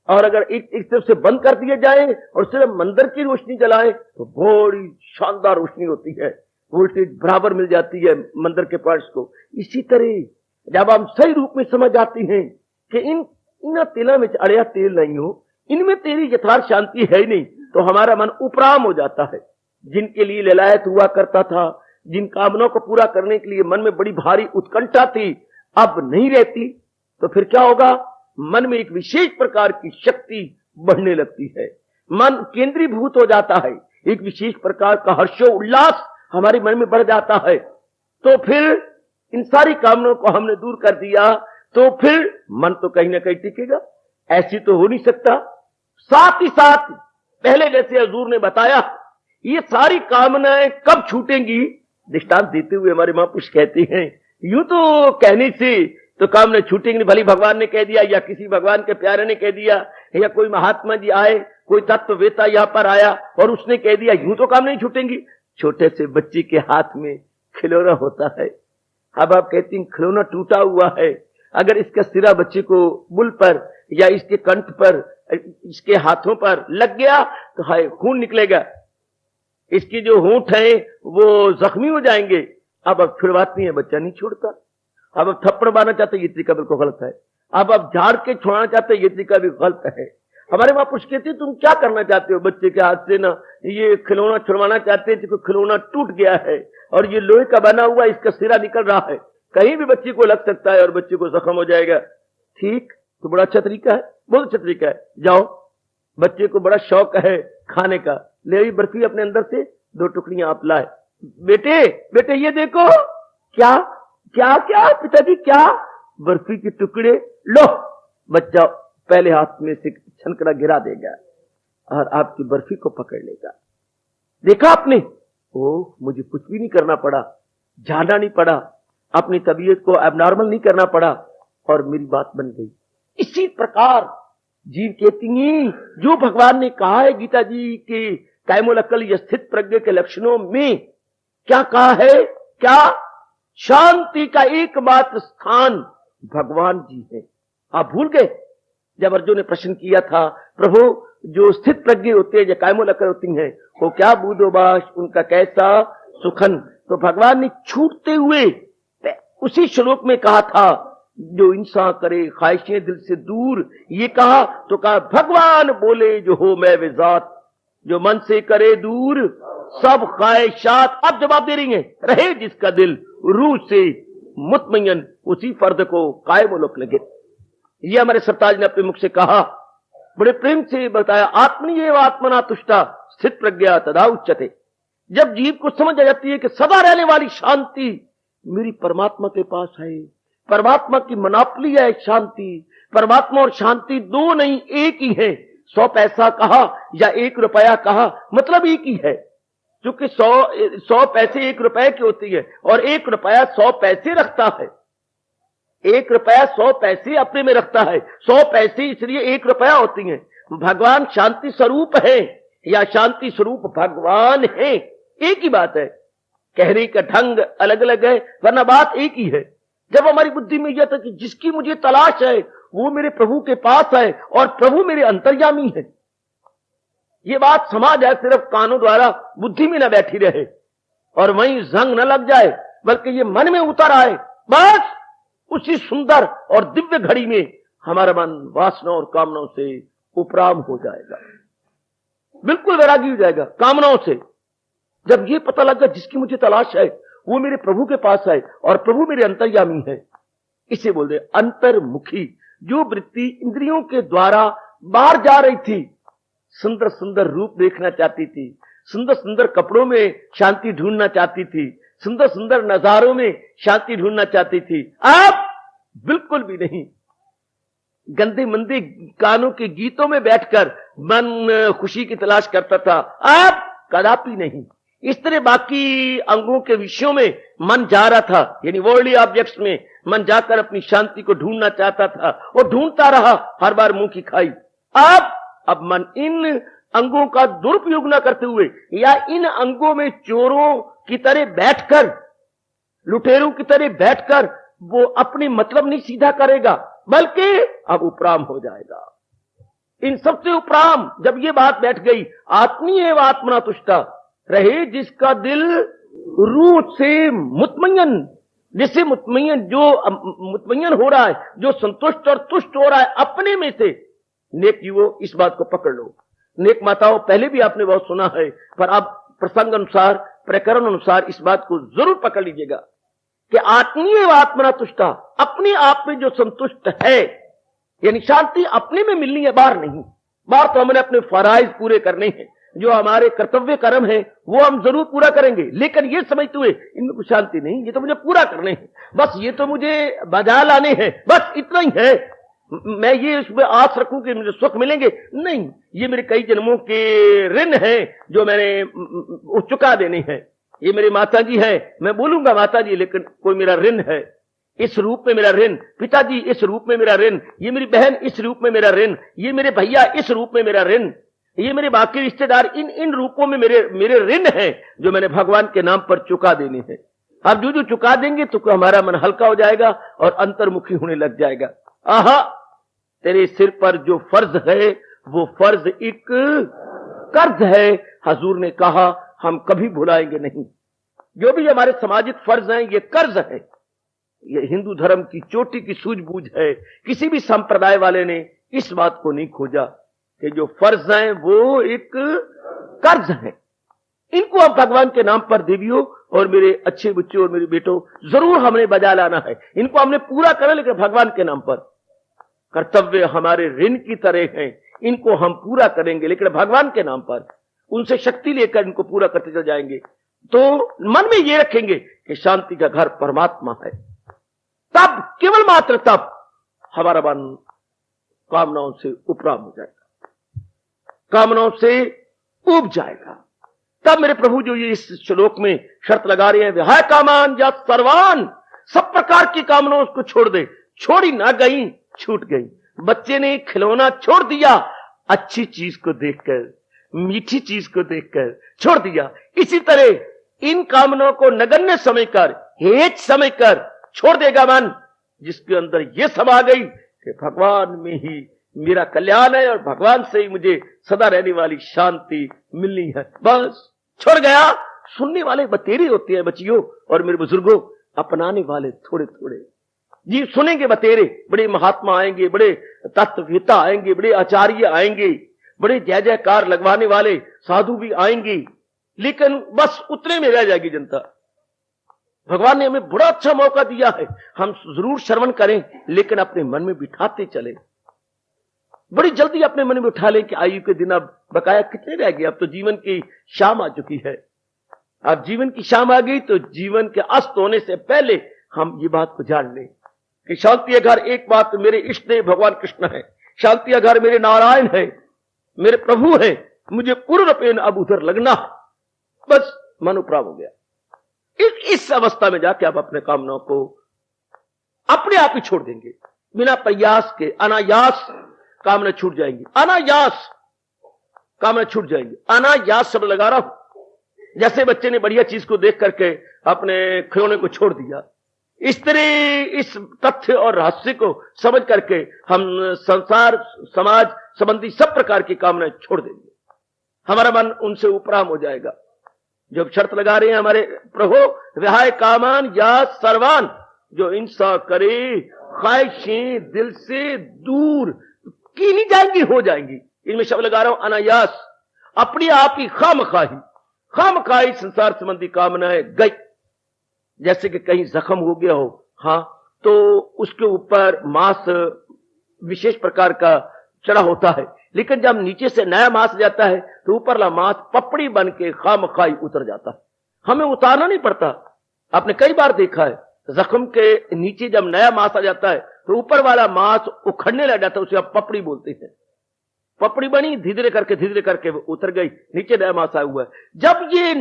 और अगर एक तरफ से बंद कर दिए जाए और सिर्फ मंदिर की रोशनी जलाएं तो बड़ी शानदार रोशनी होती है, वोल्टेज बराबर मिल जाती है मंदिर के पॉइंट्स को। इसी तरह जब हम सही रूप में समझ जाते हैं कि इन तेलों में अड़िया तेल नहीं हो, इनमें तेरी यथार्थ शांति है ही नहीं, तो हमारा मन उपराम हो जाता है। जिनके लिए ललायत हुआ करता था, जिन कामनाओं को पूरा करने के लिए मन में बड़ी भारी उत्कंठा थी, अब नहीं रहती, तो फिर क्या होगा? मन में एक विशेष प्रकार की शक्ति बढ़ने लगती है, मन केंद्रीभूत हो जाता है, एक विशेष प्रकार का हर्षो उल्लास हमारे मन में बढ़ जाता है। तो फिर इन सारी कामनाओं को हमने दूर कर दिया तो फिर मन तो कहीं ना कहीं टिकेगा, ऐसी तो हो नहीं सकता। साथ ही साथ पहले जैसे हजूर ने बताया, ये सारी कामनाएं कब छूटेंगी? दृष्टांत देते हुए हमारे महापुरुष कहते हैं, यूं तो कहने से तो कामना छूटेंगे नहीं, भली भगवान ने कह दिया या किसी भगवान के प्यारे ने कह दिया या कोई महात्मा जी आए, कोई तत्ववेता यहां पर आया और उसने कह दिया, यूं तो काम नहीं छूटेंगी। छोटे से बच्चे के हाथ में खिलौना होता है, अब आप कहती हैं खिलौना टूटा हुआ है, अगर इसका सिरा बच्चे को बुल पर या इसके कंठ पर, इसके हाथों पर लग गया तो हाय खून निकलेगा, इसकी जो होंठ है वो जख्मी हो जाएंगे। अब छुड़वाती है, बच्चा नहीं छोड़ता। अब थप्पड़ मारना चाहते, ये तरीका बिल्कुल गलत है। अब आप झाड़ के छोड़ना चाहते, ये तरीका भी गलत है। हमारे वहां पूछ कहते तुम क्या करना चाहते हो? बच्चे के हाथ से ना ये खिलौना छुड़वाना चाहते हैं, खिलौना टूट गया है और ये लोहे का बना हुआ, इसका सिरा निकल रहा है, कहीं भी बच्चे को लग सकता है और बच्चे को जख्म हो जाएगा। ठीक, तो बड़ा अच्छा तरीका है, बहुत अच्छा तरीका है। जाओ, बच्चे को बड़ा शौक है खाने का, ले आई बर्फी अपने अंदर से 2 टुकड़ियां आप लाए, बेटे बेटे ये देखो, क्या क्या क्या पिताजी क्या? बर्फी के टुकड़े लो। बच्चा पहले हाथ में से छनकड़ा गिरा देगा और आपकी बर्फी को पकड़ लेगा। देखा आपने? ओह, मुझे कुछ भी नहीं करना पड़ा, जाना नहीं पड़ा, अपनी तबीयत को एबनॉर्मल नहीं करना पड़ा और मेरी बात बन गई। इसी प्रकार जीव कहती हैं, जो भगवान ने कहा है गीता जी के कायमुल अक्ल या स्थित प्रज्ञ के लक्षणों में, क्या कहा है? क्या? शांति का एकमात्र स्थान भगवान जी है। आप भूल गए? जब अर्जुन ने प्रश्न किया था, प्रभु जो स्थित प्रज्ञ होते हैं या कायमुल अक्ल होती हैं, वो क्या बूदोबाश, उनका कैसा सुखन? तो भगवान ने छूटते हुए उसी श्लोक में कहा था, जो इंसान करे ख्वाहिशें दिल से दूर, ये कहा तो कहा भगवान बोले जो हो मैं विजात, जो मन से करे दूर सब ख्वाहिशात। अब जवाब दे रही है, रहे जिसका दिल रूह से मुतमयन, उसी फर्द को कायम उलक लगे। ये हमारे सरताज ने अपने मुख से कहा, बड़े प्रेम से बताया, आत्मनीय आत्मना तुष्टा स्थित प्रज्ञा तदा उच्चते। जब जीव को समझ आ जाती है कि सदा रहने वाली शांति मेरी परमात्मा के पास है, परमात्मा की मनापली है शांति, परमात्मा और शांति दो नहीं एक ही है। 100 पैसा कहा या 1 रुपया कहा, मतलब एक ही है, क्योंकि 100 पैसे 1 रुपए की होती है और 1 रुपया 100 पैसे रखता है। 1 रुपया 100 पैसे अपने में रखता है, 100 पैसे इसलिए 1 रुपया होती है। भगवान शांति स्वरूप है या शांति स्वरूप भगवान है, एक ही बात है, कहने का ढंग अलग अलग है, वरना बात एक ही है। जब हमारी बुद्धि में यह था कि जिसकी मुझे तलाश है वो मेरे प्रभु के पास है और प्रभु मेरे अंतर्यामी है, ये बात समा जाए, सिर्फ कानों द्वारा बुद्धि में न बैठी रहे और वहीं जंग न लग जाए, बल्कि ये मन में उतर आए, बस उसी सुंदर और दिव्य घड़ी में हमारा मन वासना और कामनाओं से उपराम हो जाएगा, बिल्कुल वैरागी हो जाएगा कामनाओं से। जब ये पता लगा जिसकी मुझे तलाश है वो मेरे प्रभु के पास है और प्रभु मेरे अंतर्यामी है, इसे बोलते अंतर्मुखी। जो वृत्ति इंद्रियों के द्वारा बाहर जा रही थी, सुंदर सुंदर रूप देखना चाहती थी, सुंदर सुंदर कपड़ों में शांति ढूंढना चाहती थी, सुंदर सुंदर नजारों में शांति ढूंढना चाहती थी, अब बिल्कुल भी नहीं। गंदे मंदे गानों के गीतों में बैठकर मन खुशी की तलाश करता था, अब कदापि नहीं। इस तरह बाकी अंगों के विषयों में मन जा रहा था, यानी वर्ल्डली ऑब्जेक्ट्स में मन जाकर अपनी शांति को ढूंढना चाहता था और ढूंढता रहा, हर बार मुंह की खाई। अब मन इन अंगों का दुरुपयोग न करते हुए या इन अंगों में चोरों की तरह बैठकर, लुटेरों की तरह बैठकर वो अपने मतलब नहीं सीधा करेगा, बल्कि अब उपराम हो जाएगा। इन सबसे उपराम जब ये बात बैठ गई, आत्मीय व आत्मना तुष्टा रहे जिसका दिल रूह से मुतमय्यन, जिससे मुतमय्यन, जो मुतमय्यन हो रहा है, जो संतुष्ट और तुष्ट हो रहा है अपने में से। नेक जीवो, इस बात को पकड़ लो। नेक माताओं, पहले भी आपने बहुत सुना है, पर अब प्रसंग अनुसार, प्रकरण अनुसार इस बात को जरूर पकड़ लीजिएगा कि आत्मीय व आत्मना तुष्टा, अपने आप में जो संतुष्ट है, यानी शांति अपने में मिलनी है, बाहर नहीं। बाहर तो हमने अपने फराइज पूरे करने हैं, जो हमारे कर्तव्य कर्म है वो हम जरूर पूरा करेंगे, लेकिन ये समझते हुए इनमें कुछ शांति नहीं, ये तो मुझे पूरा करने हैं, बस ये तो मुझे बजा लाने हैं, बस इतना ही है। मैं ये इसमें आस रखूं कि मुझे सुख मिलेंगे, नहीं, ये मेरे कई जन्मों के ऋण हैं जो मैंने चुका देने हैं। ये मेरी माता जी है, मैं बोलूंगा माता जी, लेकिन कोई मेरा ऋण है, इस रूप में मेरा ऋण, पिताजी इस रूप में मेरा ऋण, ये मेरी बहन इस रूप में मेरा ऋण, ये मेरे भैया इस रूप में मेरा ऋण, ये मेरे बाकी रिश्तेदार इन रूपों में मेरे ऋण हैं जो मैंने भगवान के नाम पर चुका देने हैं। अब जो चुका देंगे तो हमारा मन हल्का हो जाएगा और अंतर्मुखी होने लग जाएगा। आहा, तेरे सिर पर जो फर्ज है वो फर्ज एक कर्ज है। हजूर ने कहा हम कभी भुलाएंगे नहीं। जो भी हमारे सामाजिक फर्ज हैं ये कर्ज है। ये हिंदू धर्म की चोटी की सूझबूझ है। किसी भी संप्रदाय वाले ने इस बात को नहीं खोजा कि जो फर्ज हैं वो एक कर्ज है। इनको अब भगवान के नाम पर देवियों और मेरे अच्छे बच्चों और मेरे बेटों जरूर हमने बजा लाना है। इनको हमने पूरा करना, लेकिन भगवान के नाम पर। कर्तव्य हमारे ऋण की तरह हैं, इनको हम पूरा करेंगे लेकिन भगवान के नाम पर। उनसे शक्ति लेकर इनको पूरा करते चल जाएंगे। तो मन में ये रखेंगे कि शांति का घर परमात्मा है, तब केवल मात्र तब हमारा मन कामनाओं से उपराम हो जाएगा, कामनाओं से उब जाएगा। तब मेरे प्रभु जो ये इस श्लोक में शर्त लगा रहे हैं, विहाय कामान या सर्वान, सब प्रकार की कामनाओं को छोड़ दे। छोड़ी ना गई, छूट गई। बच्चे ने खिलौना छोड़ दिया, अच्छी चीज को देखकर, मीठी चीज को देखकर छोड़ दिया। इसी तरह इन कामनाओं को नगण्य समझकर, हेच समझकर छोड़ देगा मन, जिसके अंदर यह समा गई कि भगवान में ही मेरा कल्याण है और भगवान से ही मुझे सदा रहने वाली शांति मिलनी है। बस छोड़ गया। सुनने वाले बतेरे होते हैं बच्चियों और मेरे बुजुर्गों, अपनाने वाले थोड़े थोड़े। जी सुनेंगे बतेरे, बड़े महात्मा आएंगे, बड़े तत्ववेता आएंगे, बड़े आचार्य आएंगे, बड़े जय जयकार लगवाने वाले साधु भी आएंगे, लेकिन बस उतने में रह जाएगी जनता। भगवान ने हमें बड़ा अच्छा मौका दिया है, हम जरूर श्रवण करें, लेकिन अपने मन में बिठाते चले। बड़ी जल्दी अपने मन में उठा लें कि आयु के दिन अब बकाया कितने रह गए। अब तो जीवन की शाम आ चुकी है। अब जीवन की शाम आ गई तो जीवन के अस्त होने से पहले हम ये बात को जान लें कि शांति घर एक बात मेरे इष्ट देव भगवान कृष्ण है, शांति घर मेरे नारायण है, मेरे प्रभु है, मुझे पूर्ण रूपेण अब उधर लगना है। बस मन उपराम हो गया। इस अवस्था में जाके आप अपने कामनाओं को अपने आप ही छोड़ देंगे, बिना प्रयास के। अनायास कामना छूट जाएंगी, अनायास कामना छूट जाएंगी। अनायास शब्द लगा रहा हूं, जैसे बच्चे ने बढ़िया चीज को देख करके अपने खिलौने को छोड़ दिया। इस तरह इस तथ्य और रहस्य को समझ करके हम संसार समाज संबंधी सब प्रकार की कामनाएं छोड़ देंगे, हमारा मन उनसे उपराम हो जाएगा। जब शर्त लगा रहे हैं हमारे प्रभु, विहाय कामान या सर्वान, जो इंसा करे ख्वाहिशें दिल से दूर की नहीं जाएंगी, हो जाएंगी। इनमें शब्द लगा रहा हूं अनायास, अपनी आप ही खामखाही संसार संबंधी कामनाएं गई। जैसे कि कहीं जख्म हो गया हो, हाँ, तो उसके ऊपर मांस विशेष प्रकार का चढ़ा होता है, लेकिन जब नीचे से नया मांस जाता है तो ऊपरला मांस पपड़ी बन के खामखाई उतर जाता है, हमें उतारना नहीं पड़ता। आपने कई बार देखा है, जख्म के नीचे जब नया मांस आ जाता है तो ऊपर वाला मांस उखड़ने लग जाता है, उसे आप पपड़ी बोलते हैं। पपड़ी बनी, धीरे करके वो उतर गई, नीचे डैम आसा हुआ है। जब ये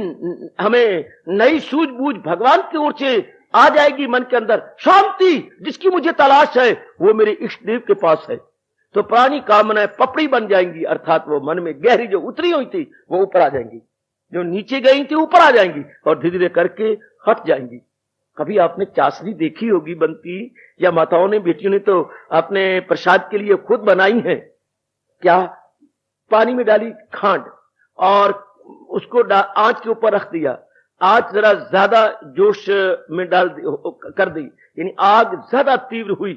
हमें नई सूझबूझ भगवान की ओर से आ जाएगी मन के अंदर, शांति जिसकी मुझे तलाश है वो मेरे इष्ट देव के पास है, तो पुरानी कामनाएं पपड़ी बन जाएंगी, अर्थात वो मन में गहरी जो उतरी हुई थी वो ऊपर आ जाएंगी, जो नीचे गई थी ऊपर आ जाएंगी और धीरे धीरे करके हट जाएंगी। कभी आपने चाशनी देखी होगी बनती, या माताओं ने बेटियों ने तो अपने प्रसाद के लिए खुद बनाई है। क्या? पानी में डाली खांड और उसको आंच के ऊपर रख दिया, आंच जरा ज्यादा जोश में कर दी, यानी आग ज्यादा तीव्र हुई,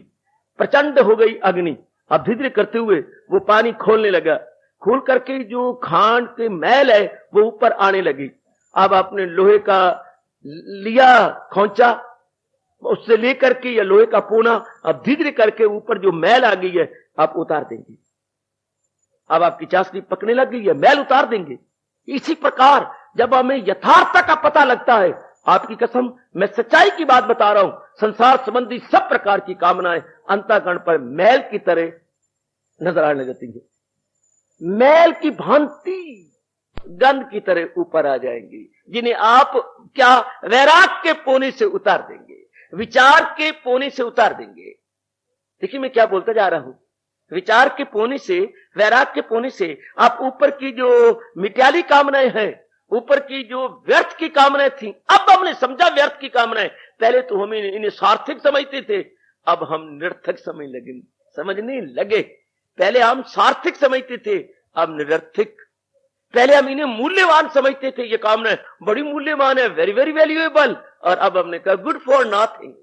प्रचंड हो गई अग्नि। अब धीरे करते हुए वो पानी खोलने लगा, खोल करके जो खांड के मैल है वो ऊपर आने लगी। अब आपने लोहे का लिया खोंचा, उससे लेकर के या लोहे का पोना, अब धीरे करके ऊपर जो मैल आ गई है आप उतार देंगे। अब आपकी चाशनी पकने लग गई है, मैल उतार देंगे। इसी प्रकार जब हमें यथार्थ का पता लगता है, आपकी कसम मैं सच्चाई की बात बता रहा हूं, संसार संबंधी सब प्रकार की कामनाएं अंतःकरण पर मैल की तरह नजर आने लगती है, मैल की भांति गंध की तरह ऊपर आ जाएंगी, जिन्हें आप क्या वैराग के पोने से उतार देंगे, विचार के पोने से उतार देंगे। देखिए मैं क्या बोलता जा रहा हूं, विचार के पोने से, वैराग के पोने से आप ऊपर की जो मिट्याली कामनाएं हैं, ऊपर की जो व्यर्थ की कामनाएं थी, अब हमने समझा व्यर्थ की कामनाएं। पहले तो हम इन्हें सार्थक समझते थे, अब हम निरर्थक समझने लगे। पहले हम सार्थक समझते थे, अब निरर्थक। पहले हम इन्हें मूल्यवान समझते थे, ये कामनाएं बड़ी मूल्यवान है, वेरी वेरी वैल्यूएबल, और अब हमने कहा गुड फॉर नथिंग।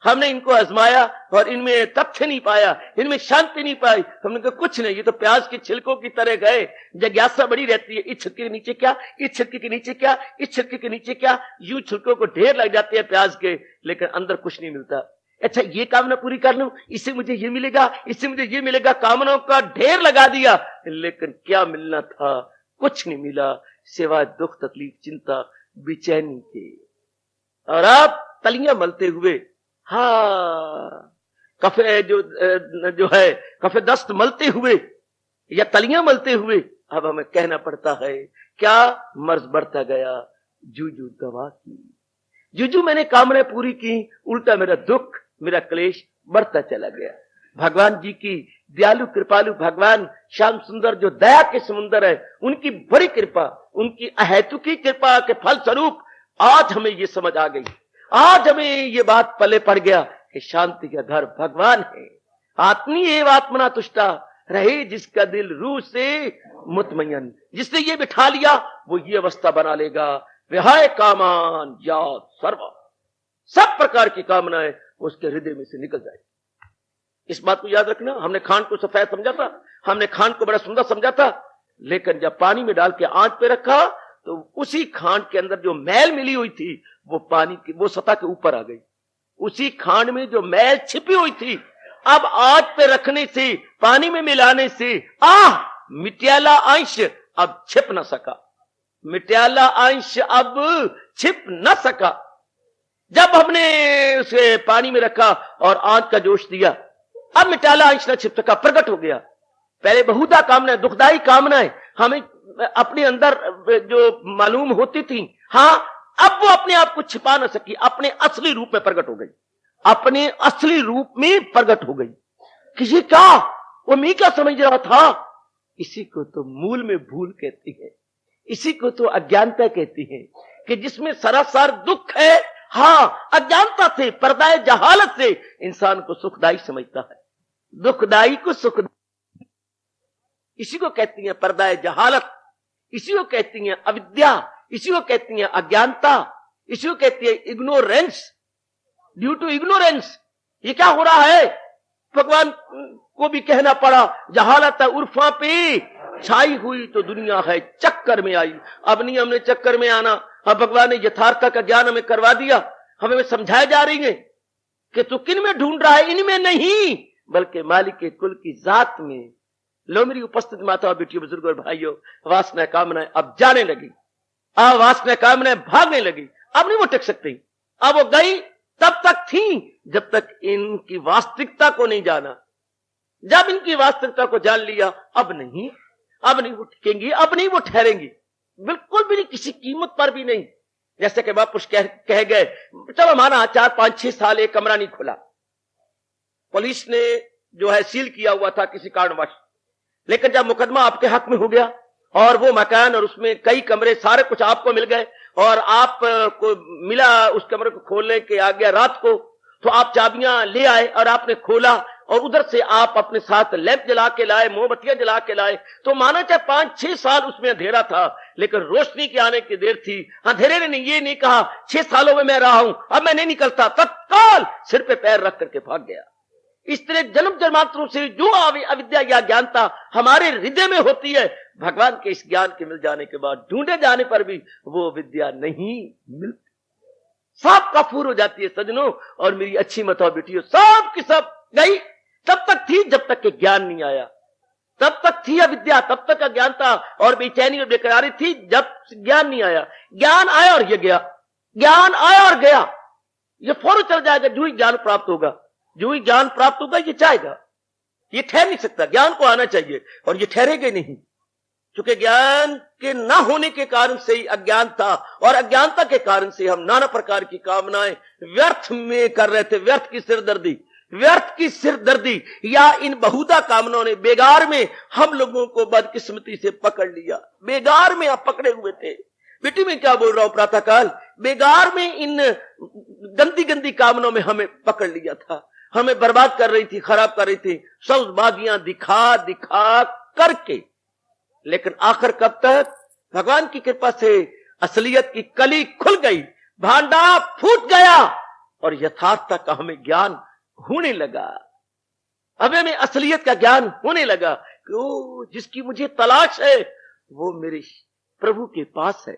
हमने इनको आजमाया और इनमें तथ्य नहीं पाया, इनमें शांति नहीं पाई। हमने कहा कुछ नहीं, ये तो प्याज के छिलकों की तरह गए। जिज्ञासा बड़ी रहती है, इस छिलके के नीचे क्या, इस छिलके के नीचे क्या, इस छिलके के नीचे क्या, यूं छिलकों को ढेर लग जाते हैं प्याज के, लेकिन अंदर कुछ नहीं मिलता। अच्छा ये कामना पूरी कर लूं, इससे मुझे ये मिलेगा, इससे मुझे ये मिलेगा, कामनाओं का ढेर लगा दिया, लेकिन क्या मिलना था? कुछ नहीं मिला, सिवाय दुख, तकलीफ, चिंता, बेचैनी के। और आप तलियां मलते हुए, हाँ कफे जो है कफे दस्त मलते हुए या तलियां मलते हुए, अब हमें कहना पड़ता है क्या? मर्ज बढ़ता गया, जूजू दवा की, जूजू मैंने कामनाएं पूरी की, उल्टा मेरा दुख, मेरा क्लेश बढ़ता चला गया। भगवान जी की दयालु कृपालु भगवान श्याम सुंदर जो दया के समुंदर है, उनकी बड़ी कृपा, उनकी अहेतुकी कृपा के फल स्वरूप आज हमें ये समझ आ गई, आज हमें ये बात पले पड़ गया कि शांति का घर भगवान है। आत्मी एव आत्मना तुष्टा रहे जिसका दिल रूह से मुतमयन, जिसने ये बिठा लिया वो ये अवस्था बना लेगा, विहाय कामान या सर्व, सब प्रकार की कामनाएं उसके हृदय में से निकल जाएगी। इस बात को याद रखना। हमने खांड को सफेद समझा था, हमने खांड को बड़ा सुंदर समझा था, लेकिन जब पानी में डाल के आंच पे रखा तो उसी खांड के अंदर जो मैल मिली हुई थी वो पानी की वो सतह के ऊपर आ गई। उसी खांड में जो मैल छिपी हुई थी, अब आंच पे रखने से, पानी में मिलाने से मिट्याला अंश अब छिप न सका, मिट्याला अंश अब छिप न सका। जब हमने उसे पानी में रखा और आंच का जोश दिया, अब मिट्याला अंश न छिप सका, प्रकट हो गया। पहले बहुधा कामनाएं, दुखदाई कामनाएं हमें अपने अंदर जो मालूम होती थी, हाँ अब वो अपने आप को छिपा न सकी, अपने असली रूप में प्रकट हो गई, अपने असली रूप में प्रकट हो गई। किसी का वो मैं क्या समझ रहा था, इसी को तो मूल में भूल कहती है, इसी को तो अज्ञानता कहती है, कि जिसमें सरासर दुख है। हाँ अज्ञानता से, पर्दाए जहालत से इंसान को सुखदायी समझता है, दुखदायी को सुखदायी, इसी को कहती है पर्दाए जहालत, इसी को कहती है अविद्या, इसी को कहती है अज्ञानता, इसी को कहती है इग्नोरेंस, ड्यू टू इग्नोरेंस। ये क्या हो रहा है? भगवान को भी कहना पड़ा, जहालत उर्फा पे छाई हुई तो दुनिया है चक्कर में आई। अब नहीं हमने चक्कर में आना, अब भगवान ने यथार्थ का ज्ञान हमें करवा दिया, हमें समझाए जा रही है कि तू किन में ढूंढ रहा है, इनमें नहीं बल्कि मालिक के कुल की जात में। लो मेरी उपस्थित माता बेटियों, बुजुर्गों और भाइयों, वासना कामनाएं अब जाने लगी, अब वासना कामनाएं भागने लगी, अब नहीं वो टिक सकती। अब वो गई तब तक थी जब तक इनकी वास्तविकता को नहीं जाना, जब इनकी वास्तविकता को जान लिया, अब नहीं वो टिकेंगी, अब नहीं वो ठहरेंगी, बिल्कुल भी नहीं, किसी कीमत पर भी नहीं। जैसे कि बापुश कह गए, चलो माना 4, 5, 6 साल एक कमरा नहीं खुला, पुलिस ने जो है सील किया हुआ था किसी कारणवश, लेकिन जब मुकदमा आपके हक में हो गया और वो मकान और उसमें कई कमरे सारे कुछ आपको मिल गए और आप को मिला उस कमरे को खोलने के आ गया रात को, तो आप चाबियां ले आए और आपने खोला और उधर से आप अपने साथ लैंप जला के लाए, मोमबत्तियां जला के लाए, तो माना चाहे 5-6 साल उसमें अंधेरा था, लेकिन रोशनी के आने की देर थी। अंधेरे ने ये नहीं कहा 6 सालों में मैं रहा हूं, अब मैं नहीं निकलता, तत्काल सिर पे पैर रख करके भाग गया। इस तरह जन्म जन्मांतरों से जो अविद्या या ज्ञानता हमारे हृदय में होती है, भगवान के इस ज्ञान के मिल जाने के बाद ढूंढे जाने पर भी वो विद्या नहीं मिलती, सब कफूर हो जाती है सजनों। और मेरी अच्छी मतो बेटियों, सब की सब गई, तब तक थी जब तक के ज्ञान नहीं आया, तब तक थी अविद्या, तब तक अज्ञानता और बेचैनी और बेकरारी थी जब ज्ञान नहीं आया। ज्ञान आया और ये गया, ज्ञान आया और गया, ये फौरन चल जाएगा। जो ही ज्ञान प्राप्त होगा, जो ही ज्ञान प्राप्त होगा, ये जाएगा, ये ठहर नहीं सकता। ज्ञान को आना चाहिए और ये ठहरेगा नहीं, क्योंकि ज्ञान के ना होने के कारण से ही अज्ञानता, और अज्ञानता के कारण से हम नाना प्रकार की कामनाएं व्यर्थ में कर रहे थे। व्यर्थ की सिरदर्दी या इन बहुधा कामनाओं ने बेगार में हम लोगों को बदकिस्मती से पकड़ लिया। बेगार में आप पकड़े हुए थे। बेटी मैं क्या बोल रहा हूं प्रातःकाल, बेगार में इन गंदी गंदी कामनाओं में हमें पकड़ लिया था, हमें बर्बाद कर रही थी, खराब कर रही थी, सौजबागियां दिखा दिखा करके। लेकिन आखिर कब तक? भगवान की कृपा से असलियत की कली खुल गई, भांडा फूट गया और यथार्थता का हमें ज्ञान होने लगा। अब हमें असलियत का ज्ञान होने लगा कि ओ, जिसकी मुझे तलाश है वो मेरे प्रभु के पास है।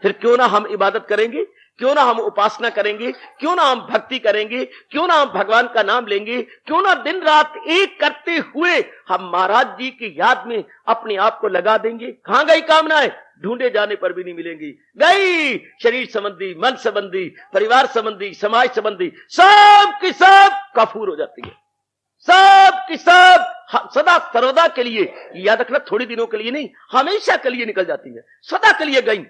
फिर क्यों ना हम इबादत करेंगे, क्यों ना हम उपासना करेंगे, क्यों ना हम भक्ति करेंगे, क्यों ना हम भगवान का नाम लेंगे, क्यों ना दिन रात एक करते हुए हम महाराज जी की याद में अपने आप को लगा देंगे। कहां गई कामनाएं? ढूंढे जाने पर भी नहीं मिलेंगी। गई शरीर संबंधी, मन संबंधी, परिवार संबंधी, समाज संबंधी, सब की सब कफूर हो जाती है, सब की सब सदा सर्वदा के लिए, याद रखना थोड़ी दिनों के लिए नहीं, हमेशा के लिए निकल जाती है, सदा के लिए गई।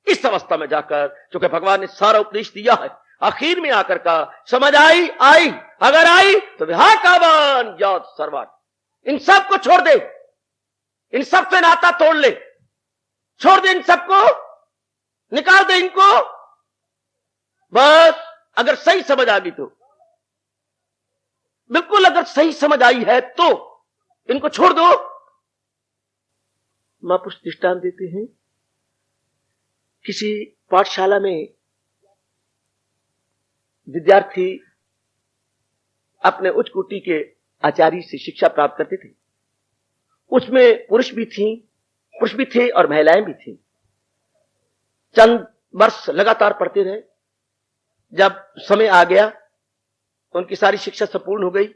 इस अवस्था में जाकर, चूंकि भगवान ने सारा उपदेश दिया है, आखिर में आकर का समझ आई, अगर आई तो विहा कावन याद सर्वात, इन सब को छोड़ दे, इन सब से नाता तोड़ ले, छोड़ दे इन सबको, निकाल दे इनको। बस अगर सही समझ आ गई तो, बिल्कुल अगर सही समझ आई है तो इनको छोड़ दो। महापुरुष दृष्टांत देते हैं, किसी पाठशाला में विद्यार्थी अपने उच्च कोटि के आचार्य से शिक्षा प्राप्त करते थे। उसमें पुरुष भी थे और महिलाएं भी थी। चंद वर्ष लगातार पढ़ते रहे। जब समय आ गया, उनकी सारी शिक्षा संपूर्ण हो गई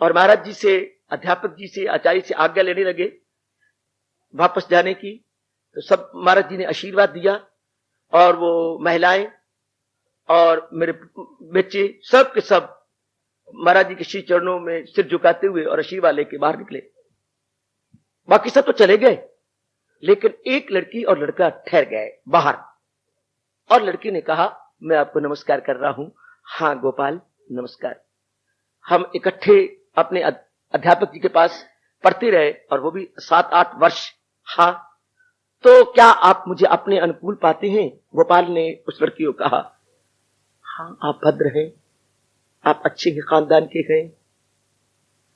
और महाराज जी से, अध्यापक जी से, आचार्य से आज्ञा लेने लगे वापस जाने की। तो सब महाराज जी ने आशीर्वाद दिया और वो महिलाएं और मेरे बच्चे सब के सब महाराज जी के श्री चरणों में सिर झुकाते हुए और आशीर्वाद लेके बाहर निकले। बाकी सब तो चले गए, लेकिन एक लड़की और लड़का ठहर गए बाहर। और लड़की ने कहा, मैं आपको नमस्कार कर रहा हूं। हाँ गोपाल नमस्कार। हम इकट्ठे अपने अध्यापक जी के पास पढ़ते रहे और वो भी 7-8 वर्ष। हाँ, तो क्या आप मुझे अपने अनुकूल पाते हैं? गोपाल ने उस लड़की को कहा, हाँ आप भद्र हैं, आप अच्छे खानदान के हैं,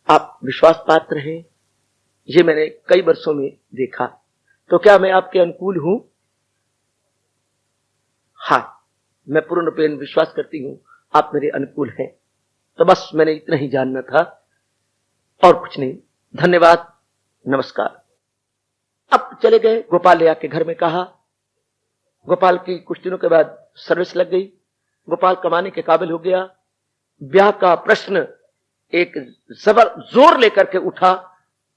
आप विश्वास पात्र हैं, ये मैंने कई वर्षों में देखा। तो क्या मैं आपके अनुकूल हूं? हाँ, मैं पूर्ण रूपेण विश्वास करती हूं आप मेरे अनुकूल हैं। तो बस मैंने इतना ही जानना था और कुछ नहीं। धन्यवाद, नमस्कार। अब चले गए। गोपाल ले आके घर में कहा। गोपाल की कुछ दिनों के बाद सर्विस लग गई। गोपाल कमाने के काबिल हो गया। ब्याह का प्रश्न एक जोर लेकर के उठा।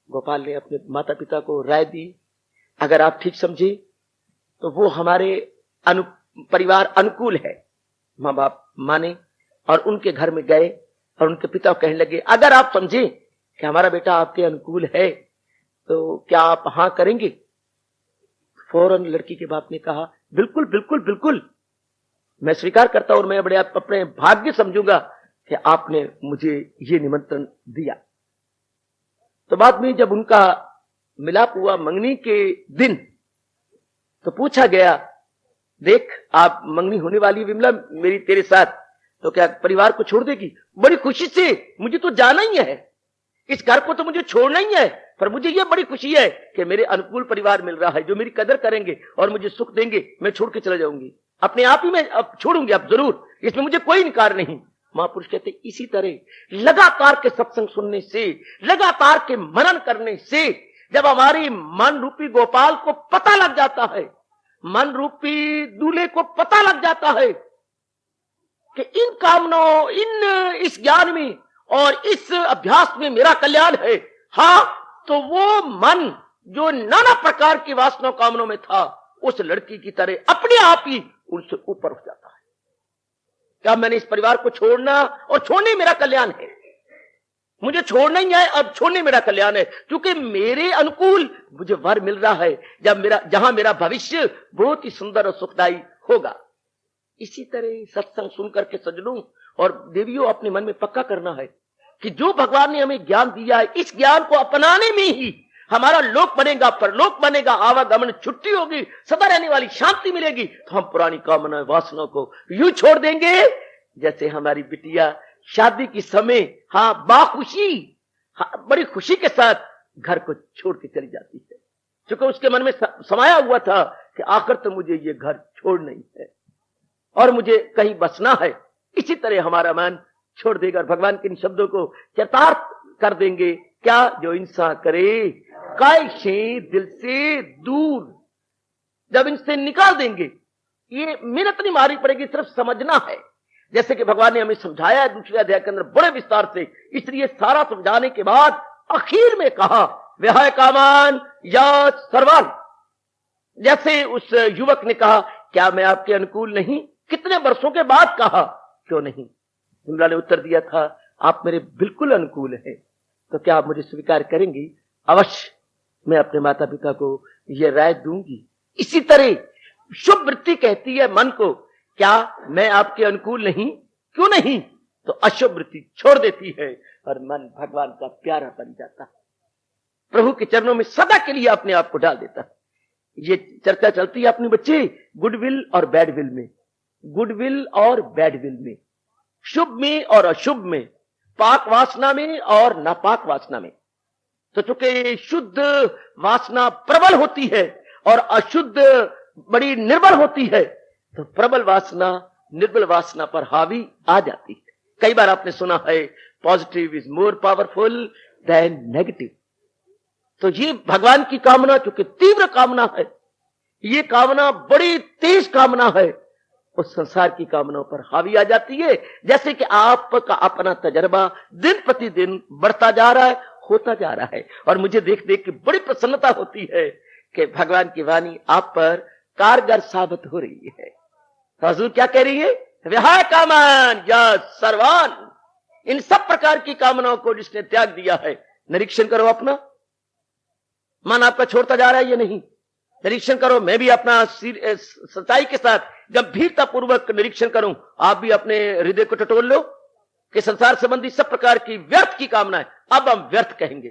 गोपाल ने अपने माता पिता को राय दी, अगर आप ठीक समझे तो वो हमारे परिवार अनुकूल है। माँ बाप माने और उनके घर में गए और उनके पिता कहने लगे, अगर आप समझे कि हमारा बेटा आपके अनुकूल है, तो क्या आप हाँ करेंगे? फौरन लड़की के बाप ने कहा, बिल्कुल बिल्कुल बिल्कुल, मैं स्वीकार करता हूं और मैं बड़े अपने भाग्य समझूंगा कि आपने मुझे ये निमंत्रण दिया। तो बाद में जब उनका मिलाप हुआ मंगनी के दिन, तो पूछा गया, देख आप मंगनी होने वाली है विमला मेरी तेरे साथ, तो क्या परिवार को छोड़ देगी? बड़ी खुशी से, मुझे तो जाना ही है, इस घर को तो मुझे छोड़ना ही है, पर मुझे यह बड़ी खुशी है कि मेरे अनुकूल परिवार मिल रहा है जो मेरी कदर करेंगे और मुझे सुख देंगे। मैं छोड़ के चला जाऊंगी, अपने आप ही मैं अब छोड़ूंगी, अब जरूर, इसमें मुझे कोई इनकार नहीं। महापुरुष कहते इसी तरह लगातार के सत्संग सुनने से, लगातार के मनन करने से, जब हमारी मन रूपी गोपाल को पता लग जाता है, मन रूपी दूल्हे को पता लग जाता है कि इन कामनाओं, इस ज्ञान में और इस अभ्यास में मेरा कल्याण है, हाँ, तो वो मन जो नाना प्रकार की वासना कामनाओं में था, उस लड़की की तरह अपने आप ही उनसे ऊपर उठ जाता है। क्या मैंने इस परिवार को छोड़ना, और छोड़ने मेरा कल्याण है, मुझे छोड़ना ही है, अब छोड़ने मेरा कल्याण है, क्योंकि मेरे अनुकूल मुझे वर मिल रहा है, जहां मेरा भविष्य बहुत ही सुंदर और सुखदायी होगा। इसी तरह सत्संग सुनकर के सज्जनों और देवियों अपने मन में पक्का करना है कि जो भगवान ने हमें ज्ञान दिया है, इस ज्ञान को अपनाने में ही हमारा लोक बनेगा, परलोक बनेगा, आवागमन छुट्टी होगी, सदा रहने वाली शांति मिलेगी। तो हम पुरानी कामना वासना को यूं छोड़ देंगे जैसे हमारी बिटिया शादी की समय, हाँ, बाखुशी, हाँ, बड़ी खुशी के साथ घर को छोड़ के चली जाती है, क्योंकि उसके मन में समाया हुआ था कि आखिर तो मुझे ये घर छोड़ना ही है और मुझे कहीं बसना है। इसी तरह हमारा मन छोड़ देगा और भगवान के इन शब्दों को चरितार्थ कर देंगे। क्या? जो इंसान करे काय से दिल से दूर, जब इनसे निकाल देंगे, ये मेहनत नहीं मारी पड़ेगी, सिर्फ समझना है, जैसे कि भगवान ने हमें समझाया है दूसरे अध्याय के अंदर बड़े विस्तार से। इसलिए सारा समझाने के बाद आखिर में कहा, विहाय कामान या सर्वान, जैसे उस युवक ने कहा, क्या मैं आपके अनुकूल नहीं? कितने वर्षों के बाद कहा, क्यों नहीं? विमला ने उत्तर दिया था, आप मेरे बिल्कुल अनुकूल हैं, तो क्या आप मुझे स्वीकार करेंगी? अवश्य, मैं अपने माता पिता को यह राय दूंगी। इसी तरह शुभ वृत्ति कहती है मन को, क्या मैं आपके अनुकूल नहीं? क्यों नहीं? तो अशुभ वृत्ति छोड़ देती है और मन भगवान का प्यारा बन जाता है, प्रभु के चरणों में सदा के लिए अपने आप को डाल देता है। ये चर्चा चलती है अपने बच्चे गुडविल और बैडविल में, गुडविल और बैडविल में, शुभ में और अशुभ में, पाक वासना में और नापाक वासना में। तो चूंकि शुद्ध वासना प्रबल होती है और अशुद्ध बड़ी निर्बल होती है, तो प्रबल वासना निर्बल वासना पर हावी आ जाती है। कई बार आपने सुना है, positive is more powerful than negative. तो ये भगवान की कामना चूंकि तीव्र कामना है, ये कामना बड़ी तेज कामना है, उस संसार की कामनाओं पर हावी आ जाती है। जैसे कि आपका अपना तजर्बा दिन प्रतिदिन बढ़ता जा रहा है, होता जा रहा है, और मुझे देख देख के बड़ी प्रसन्नता होती है कि भगवान की वाणी आप पर कारगर साबित हो रही है। तो हुजूर क्या कह रही है? विहाय कामान या सर्वान, इन सब प्रकार की कामनाओं को जिसने त्याग दिया है, निरीक्षण करो अपना मन आपका छोड़ता जा रहा है या नहीं, निरीक्षण करो। मैं भी अपना सच्चाई के साथ गंभीरता पूर्वक निरीक्षण करूं, आप भी अपने हृदय को टटोल लो कि संसार संबंधी सब प्रकार की व्यर्थ की कामना है, अब हम व्यर्थ कहेंगे।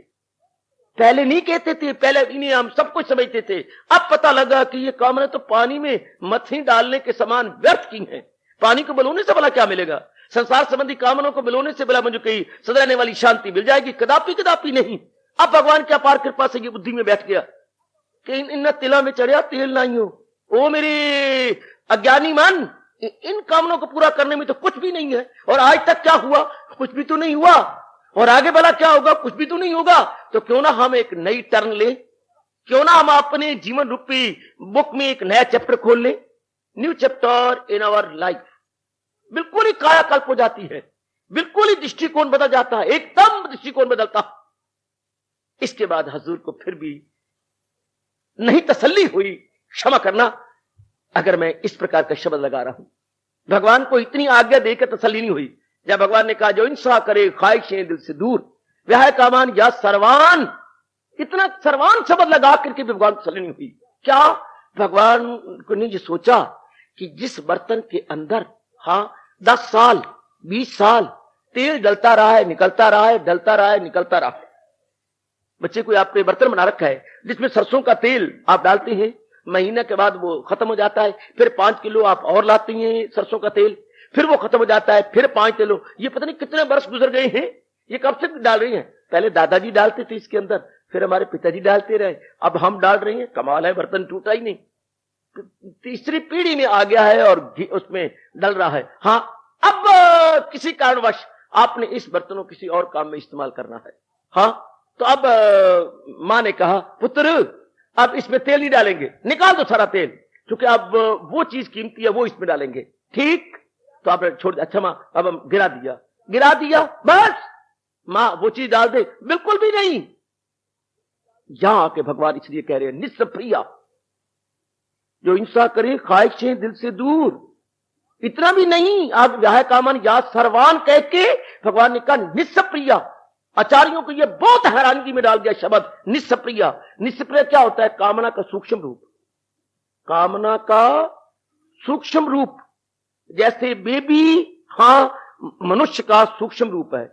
पहले नहीं कहते थे, पहले इन्हें हम सब कुछ समझते थे, अब पता लगा कि ये कामना तो पानी में मछली डालने के समान व्यर्थ की है। पानी को बलौने से भला क्या मिलेगा? संसार संबंधी कामनाओं को बलौने से भला मुझे कहीं सदा रहने वाली शांति मिल जाएगी? कदापि कदापि नहीं। अब भगवान की अपार कृपा से ये बुद्धि में बैठ गया कि इन तिला में चढ़िया तेल नहीं हो। ओ मेरे अज्ञानी मन, इन कामनाओं को पूरा करने में तो कुछ भी नहीं है, और आज तक क्या हुआ? कुछ भी तो नहीं हुआ, और आगे भला क्या होगा? कुछ भी तो नहीं होगा। तो क्यों ना हम एक नई टर्न ले, क्यों ना हम अपने जीवन रूपी बुक में एक नया चैप्टर खोल ले, new chapter in our life. बिल्कुल ही कायाकल्प हो जाती है, बिल्कुल ही दृष्टिकोण बदल जाता है, एकदम दृष्टिकोण बदलता है। इसके बाद हजूर को फिर भी नहीं तसल्ली हुई, क्षमा करना अगर मैं इस प्रकार का शब्द लगा रहा हूं। भगवान को इतनी आज्ञा देकर तसल्ली नहीं हुई। जब भगवान ने कहा जो इंसान करे ख्वाहिशें दिल से दूर, व्याह कामान या सर्वान, इतना सर्वान शब्द लगा करके भगवान को सलनी हुई। क्या भगवान को ने ये सोचा कि जिस बर्तन के अंदर 10 साल 20 साल तेल डलता रहा है, निकलता रहा है, डलता रहा है, निकलता रहा है। बच्चे कोई आपने बर्तन बना रखा है जिसमें सरसों का तेल आप डालते हैं, महीने के बाद वो खत्म हो जाता है, फिर 5 किलो आप और लाती हैं सरसों का तेल, फिर वो खत्म हो जाता है, फिर 5 किलो। ये पता नहीं कितने वर्ष गुजर गए हैं, ये कब से डाल रही हैं। पहले दादाजी डालते थे इसके अंदर, फिर हमारे पिताजी डालते रहे, अब हम डाल रहे हैं। कमाल है, बर्तन टूटा ही नहीं, तीसरी पीढ़ी में आ गया है और उसमें डल रहा है। अब किसी कारणवश आपने इस बर्तन को किसी और काम में इस्तेमाल करना है। तो अब मां ने कहा, पुत्र अब इसमें तेल नहीं डालेंगे, निकाल दो सारा तेल, क्योंकि अब वो चीज कीमती है वो इसमें डालेंगे। ठीक, तो आपने छोड़ दिया। अच्छा मां, अब हम गिरा दिया, बस मां वो चीज डाल दे, बिल्कुल भी नहीं। यहां आके भगवान इसलिए कह रहे हैं निस्सप्रिया, जो हिंसा करे ख्वाहिशें दिल से दूर, इतना भी नहीं। आप व्याह कामन या सर्वान कह के भगवान ने कहा निस्सप्रिया। आचार्यों को यह बहुत हैरानगी में डाल दिया शब्द निस्सप्रिया। निस्सप्रिया क्या होता है? कामना का सूक्ष्म रूप, कामना का सूक्ष्म रूप। जैसे बेबी मनुष्य का सूक्ष्म रूप है,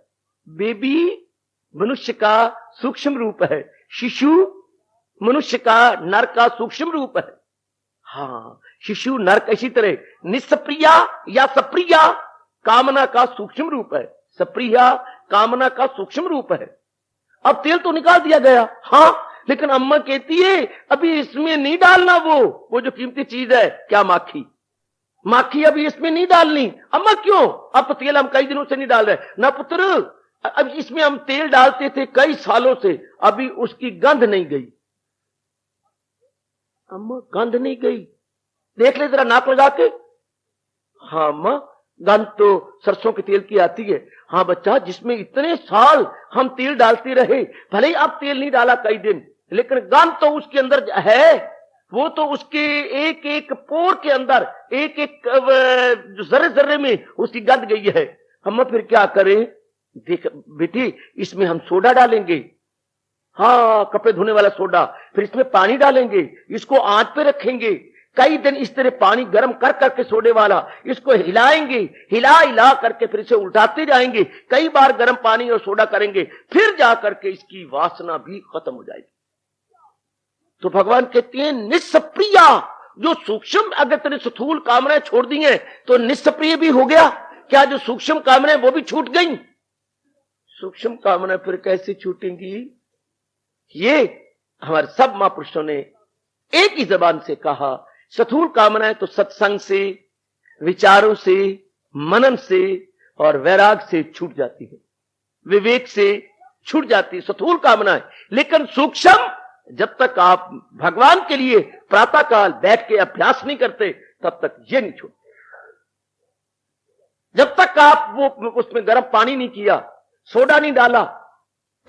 बेबी मनुष्य का सूक्ष्म रूप है, शिशु मनुष्य का नर का सूक्ष्म रूप है। शिशु नर, इसी तरह निस्सप्रिया या सप्रिया कामना का सूक्ष्म रूप है, सप्रिया कामना का सूक्ष्म रूप है। अब तेल तो निकाल दिया गया, लेकिन अम्मा कहती है अभी इसमें नहीं डालना वो जो कीमती चीज है। क्या? माखी अभी इसमें नहीं डालनी। अम्मा क्यों? अब तो तेल हम कई दिनों से नहीं डाल रहे। ना पुत्र, अब इसमें हम तेल डालते थे कई सालों से, अभी उसकी गंध नहीं गई। अम्मा गंध नहीं गई, देख ले जरा नाक लगा के। अम्मा गंध तो सरसों के तेल की आती है। बच्चा, जिसमें इतने साल हम तेल डालते रहे, भले ही आप तेल नहीं डाला कई दिन, लेकिन गंध तो उसके अंदर है। वो तो उसके एक एक पोर के अंदर, एक एक जर्रे जर्रे में उसकी गंध गई है। हम फिर क्या करें? देख बेटी, इसमें हम सोडा डालेंगे, कपड़े धोने वाला सोडा, फिर इसमें पानी डालेंगे, इसको आंच पे रखेंगे कई दिन, इस तरह पानी गर्म कर करके सोडे वाला, इसको हिलाएंगे, हिला करके फिर इसे उल्टाते जाएंगे, कई बार गर्म पानी और सोडा करेंगे, फिर जा करके इसकी वासना भी खत्म हो जाएगी। तो भगवान कहते हैं निस्सप्रिया, जो सूक्ष्म, अगर तेरे स्थूल कामनाएं छोड़ दी हैं तो निस्सप्रिय भी हो गया। क्या जो सूक्ष्म कामनाएं वो भी छूट गई? सूक्ष्म कामनाएं फिर कैसे छूटेंगी? ये हमारे सब महापुरुषों ने एक ही जबान से कहा, स्थूल कामनाएं तो सत्संग से, विचारों से, मनन से और वैराग से छूट जाती है, विवेक से छूट जाती है स्थूल कामनाएं। लेकिन सूक्ष्म, जब तक आप भगवान के लिए प्रातः काल बैठ के अभ्यास नहीं करते, तब तक ये नहीं छूटते। जब तक आप वो उसमें गर्म पानी नहीं किया, सोडा नहीं डाला,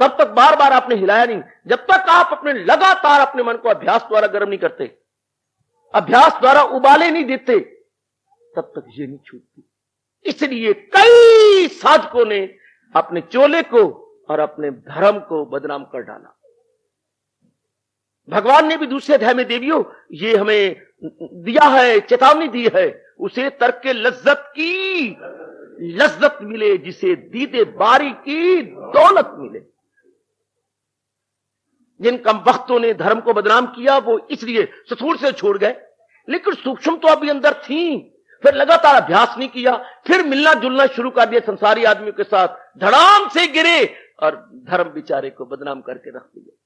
तब तक बार बार आपने हिलाया नहीं, जब तक आप अपने लगातार अपने मन को अभ्यास द्वारा गर्म नहीं करते, अभ्यास द्वारा उबाले नहीं देते, तब तक ये नहीं छूटती। इसलिए कई साधकों ने अपने चोले को और अपने धर्म को बदनाम कर डाला। भगवान ने भी दूसरे अध्याय में देवियों ये हमें दिया है, चेतावनी दी है, उसे तर्क के लज्जत की लज्जत मिले, जिसे दीदे बारी की दौलत मिले। जिन कम वक्तों ने धर्म को बदनाम किया वो इसलिए स्थूल से छोड़ गए, लेकिन सूक्ष्म तो अभी अंदर थी। फिर लगातार अभ्यास नहीं किया, फिर मिलना जुलना शुरू कर दिया संसारी आदमियों के साथ, धड़ाम से गिरे और धर्म बेचारे को बदनाम करके रख दिया।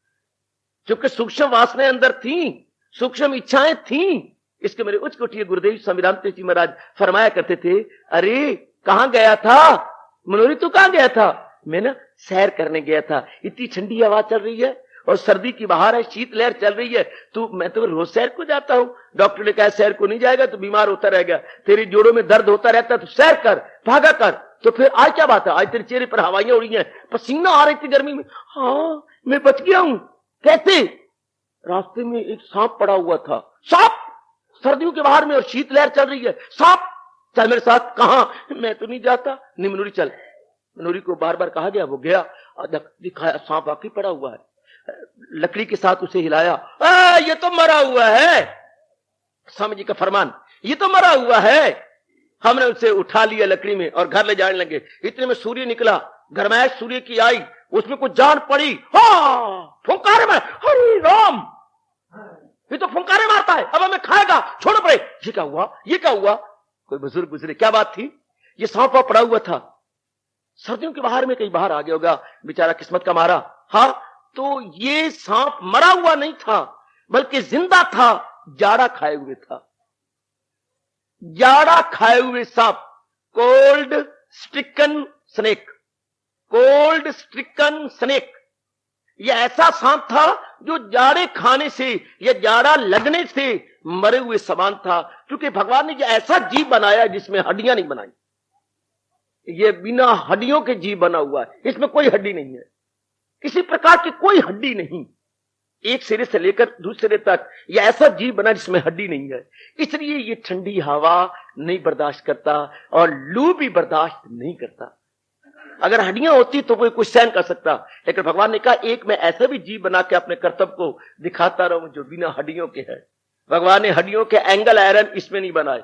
क्योंकि सूक्ष्म वासनाएं अंदर थी, सूक्ष्म इच्छाएं थी। इसके मेरे उच्च कोटि गुरुदेव स्वामी रामतेज जी महाराज फरमाया करते थे, अरे कहां गया था मनोरी, तू कहां गया था? मैं ना सैर करने गया था, इतनी ठंडी हवा चल रही है और सर्दी की बाहर है, शीतलहर चल रही है, मैं तो रोज सैर को जाता हूं। डॉक्टर ने कहा सैर को नहीं जाएगा तो बीमार होता रहेगा, तेरे जोड़ों में दर्द होता रहता है, तो सैर कर, भागा कर। तो फिर आज क्या बात है? आज तेरे चेहरे पर हवाइयां उड़ी हैं, पसीना आ रही थी गर्मी में। मैं बच गया हूं। कहते रास्ते में एक सांप पड़ा हुआ था, सांप सर्दियों के बाहर में और शीतलहर चल रही है, सांप चल मेरे साथ। कहां? मैं तो नहीं जाता। निमनूरी चल, नूरी को बार बार कहा गया, वो गया और दिखाया सांप वाकई पड़ा हुआ है, लकड़ी के साथ उसे हिलाया, ये तो मरा हुआ है, स्वामी जी का फरमान, ये तो मरा हुआ है। हमने उसे उठा लिया लकड़ी में और घर ले जाने लगे। इतने में सूर्य निकला, गरमाइश सूर्य की आई, उसमें कुछ जान पड़ी, फुंकारे मार, हरि राम, ये तो फुंकारे मारता है, अब हमें खाएगा, छोड़ो पड़े। ये क्या हुआ, ये क्या हुआ? कोई बुजुर्ग गुजरे, क्या बात थी? ये सांप पड़ा हुआ था, सर्दियों के बाहर में कहीं बाहर आ गया होगा, बेचारा किस्मत का मारा। हाँ, तो ये सांप मरा हुआ नहीं था, बल्कि जिंदा था, जाड़ा खाए हुए था, जाड़ा खाए हुए सांप, cold stricken snake, cold stricken snake. यह ऐसा सांप था जो जाड़े खाने से या जाड़ा लगने से मरे हुए समान था, क्योंकि भगवान ने यह ऐसा जीव बनाया जिसमें हड्डियां नहीं बनाई। यह बिना हड्डियों के जीव बना हुआ है, इसमें कोई हड्डी नहीं है, किसी प्रकार की कोई हड्डी नहीं, एक सिरे से लेकर दूसरे सिरे तक यह ऐसा जीव बना जिसमें हड्डी नहीं है। इसलिए ये ठंडी हवा नहीं बर्दाश्त करता और लू भी बर्दाश्त नहीं करता। अगर हड्डियां होती तो वो कुछ सहन कर सकता, लेकिन भगवान ने कहा एक मैं ऐसा भी जीव बना के अपने कर्तव्य को दिखाता रहूं जो बिना हड्डियों के है। भगवान ने हड्डियों के एंगल आयरन इसमें नहीं बनाए,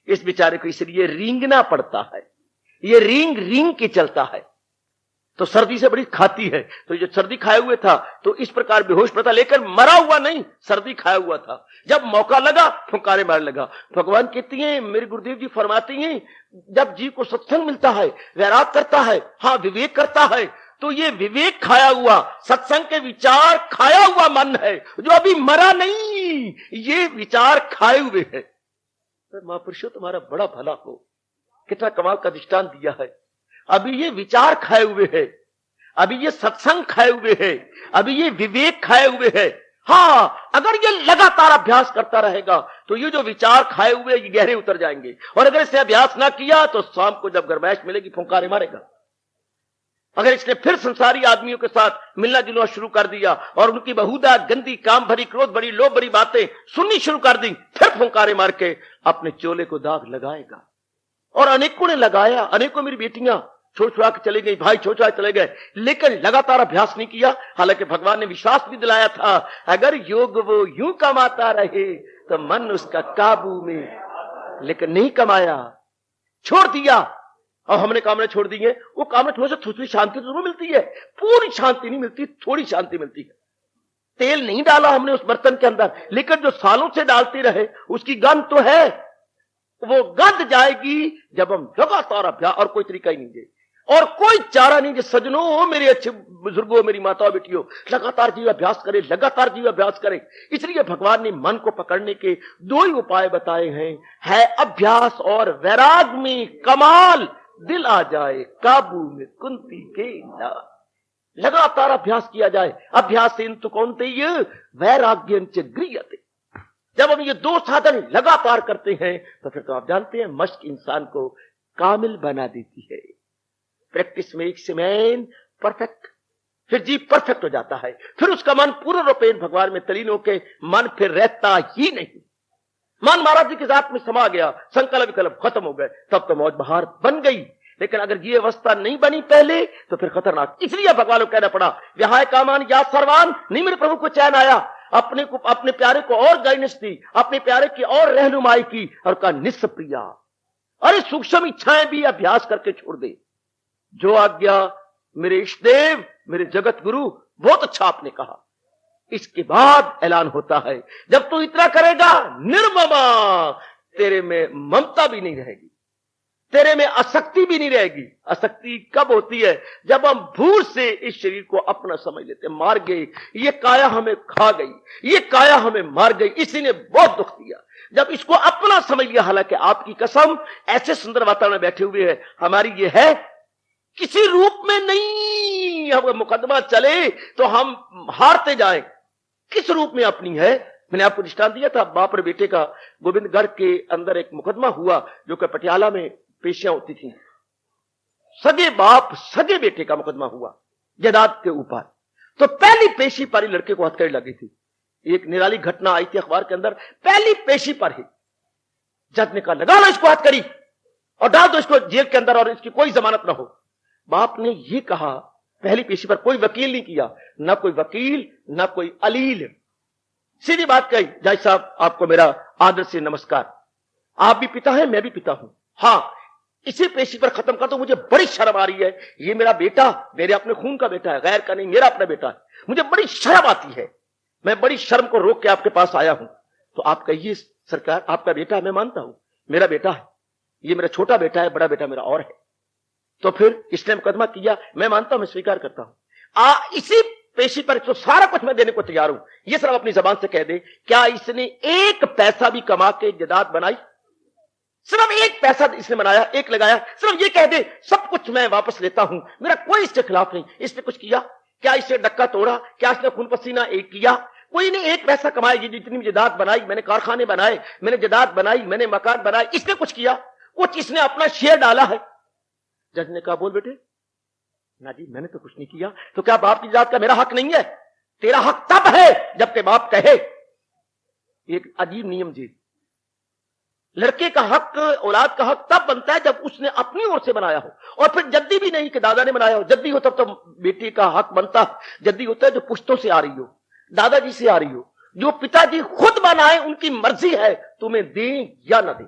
इस बेचारे को इसलिए रींगना पड़ता है, ये रींग के चलता है, तो सर्दी से बड़ी खाती है। तो जो सर्दी खाए हुए था तो इस प्रकार बेहोश पड़ता, लेकर मरा हुआ नहीं, सर्दी खाया हुआ था। जब मौका लगा फुंकारे मारने लगा। भगवान कहती हैं, मेरे गुरुदेव जी फरमाती हैं, जब जीव को सत्संग मिलता है, वैराग करता है, हाँ विवेक करता है, तो ये विवेक खाया हुआ, सत्संग के विचार खाया हुआ मन है, जो अभी मरा नहीं, ये विचार खाए हुए है। तो महापुरुषों तुम्हारा बड़ा भला हो, कितना कमाल का दृष्टांत दिया है। अभी ये विचार खाए हुए है, अभी ये सत्संग खाए हुए है, अभी ये विवेक खाए हुए है। हाँ, अगर ये लगातार अभ्यास करता रहेगा तो ये जो विचार खाए हुए ये गहरे उतर जाएंगे, और अगर इसने अभ्यास ना किया तो शाम को जब गरमाइश मिलेगी फुंकारे मारेगा। अगर इसने फिर संसारी आदमियों के साथ मिलना जुलना शुरू कर दिया और उनकी बहुधा गंदी काम भरी क्रोध भरी लोभ भरी बातें सुननी शुरू कर दी, फिर फुंकारे मार के अपने चोले को दाग लगाएगा। और अनेकों ने लगाया, अनेकों मेरी बेटियां छोड़ छुड़ा के चले गई, भाई छोड़ छुड़ा चले गए, लेकिन लगातार अभ्यास नहीं किया। हालांकि भगवान ने विश्वास भी दिलाया था, अगर योग वो यूं कमाता रहे तो मन उसका काबू में, लेकिन नहीं कमाया, छोड़ दिया। और हमने कामने छोड़ दी है, वो कामने थोड़ी से थोड़ी शांति जरूर मिलती है, पूरी शांति नहीं मिलती, थोड़ी शांति मिलती है। तेल नहीं डाला हमने उस बर्तन के अंदर, लेकिन जो सालों से डालते रहे उसकी गंध तो है, वो गंध जाएगी जब हम लगातार अभ्यास, और कोई तरीका ही नहीं है और कोई चारा नहीं। जो सजनों, मेरे अच्छे बुजुर्गों, मेरी माताओं बेटियों, लगातार जीव अभ्यास करे, लगातार जीव अभ्यास करे। इसलिए भगवान ने मन को पकड़ने के दो ही उपाय बताए हैं, है अभ्यास और वैराग में कमाल, दिल आ जाए काबू में कुंती के लाल। लगातार अभ्यास किया जाए, अभ्यास तो कौनते वैराग्य गृह्यते। जब हम ये दो साधन लगातार करते हैं तो फिर तो आप जानते हैं मश्क इंसान को कामिल बना देती है। प्रैक्टिस मेक्स मैन परफेक्ट, फिर जीव परफेक्ट हो जाता है, फिर उसका मन पूर्ण रूपेण भगवान में तलीन होके मन फिर रहता ही नहीं। मन महाराज जी के साथ में समा गया, संकल्प विकल्प खत्म हो गए, तब तो मौज बहार बन गई। लेकिन अगर ये अवस्था नहीं बनी पहले तो फिर खतरनाक। इसलिए भगवान को कहना पड़ा, विहाय कामान या सर्वान, नहीं मेरे प्रभु को चैन आया, अपने को, अपने प्यारे को और गाइडेंस दी, अपने प्यारे की और रहनुमाई की, और कहा निस्प्रिया, अरे सूक्ष्म इच्छाएं भी अभ्यास करके छोड़ दे। जो आज्ञा मेरे इष्ट देव, मेरे जगत गुरु, बहुत अच्छा आपने कहा। इसके बाद ऐलान होता है, जब तू इतना करेगा निर्ममा, तेरे में ममता भी नहीं रहेगी, तेरे में आसक्ति भी नहीं रहेगी। आसक्ति कब होती है? जब हम भूल से इस शरीर को अपना समझ लेते, मार गए, ये काया हमें खा गई, ये काया हमें मार गई, इसी ने बहुत दुख दिया। जब इसको अपना समझ लिया, हालांकि आपकी कसम ऐसे सुंदर वातावरण में बैठे हुए हैं, हमारी ये है किसी रूप में नहीं, हम मुकदमा चले तो हम हारते जाएं, किस रूप में अपनी है। मैंने आपको दृष्टांत दिया था, बाप और बेटे का। गोविंदगढ़ के अंदर एक मुकदमा हुआ जो कि पटियाला में पेशियां होती थी। सगे बाप सगे बेटे का मुकदमा हुआ जायदाद के ऊपर। तो पहली पेशी पर ही लड़के को हथकड़ी लगी थी। एक निराली घटना आई थी अखबार के अंदर, पहली पेशी पर ही जज ने कहा, लगा लो इसको हथकड़ी और डाल दो इसको जेल के अंदर और इसकी कोई जमानत ना हो। बाप ने ये कहा, पहली पेशी पर कोई वकील नहीं किया, ना कोई वकील ना कोई अलील, सीधी बात कही, जज साहब आपको मेरा आदर से नमस्कार, आप भी पिता हैं मैं भी पिता हूं, हाँ इसी पेशी पर खत्म कर दो, मुझे बड़ी शर्म आ रही है, ये मेरा बेटा मेरे अपने खून का बेटा है, गैर का नहीं, मेरा अपना बेटा है, मुझे बड़ी शर्म आती है, मैं बड़ी शर्म को रोक के आपके पास आया हूं। तो आप कहिए सरकार आपका बेटा है, मैं मानता हूं मेरा बेटा है, ये मेरा छोटा बेटा है, बड़ा बेटा मेरा और है। तो फिर इसने मुकदमा किया, मैं मानता हूं, मैं स्वीकार करता हूं, इसी पेशी पर तो सारा कुछ मैं देने को तैयार हूं, ये सब अपनी जबान से कह दे, क्या इसने एक पैसा भी कमा के जायदाद बनाई? सिर्फ एक पैसा इसने बनाया, एक लगाया, सिर्फ ये कह दे सब कुछ मैं वापस लेता हूं, मेरा कोई इसके खिलाफ नहीं। इसने कुछ किया? क्या इसने डक्का तोड़ा? क्या इसने खून पसीना एक किया? कोई ने एक पैसा कमाया, ये जितनी भी जायदाद बनाई, मैंने कारखाने बनाए, मैंने जायदाद बनाई, मैंने मकान बनाए, इसने कुछ किया? कुछ इसने अपना शेयर डाला है? जज ने कहा बोल बेटे, ना जी मैंने तो कुछ नहीं किया। तो क्या बाप की जात का मेरा हक नहीं है? तेरा हक तब है जब के बाप कहे। एक अजीब नियम जी, लड़के का हक, औलाद का हक तब बनता है जब उसने अपनी ओर से बनाया हो, और फिर जद्दी भी नहीं कि दादा ने बनाया हो, जद्दी हो तब तो बेटी का हक बनता, जद्दी होता है जो पुश्तों से आ रही हो, दादाजी से आ रही हो, जो पिताजी खुद बनाए, उनकी मर्जी है तुम्हें दें या ना दें,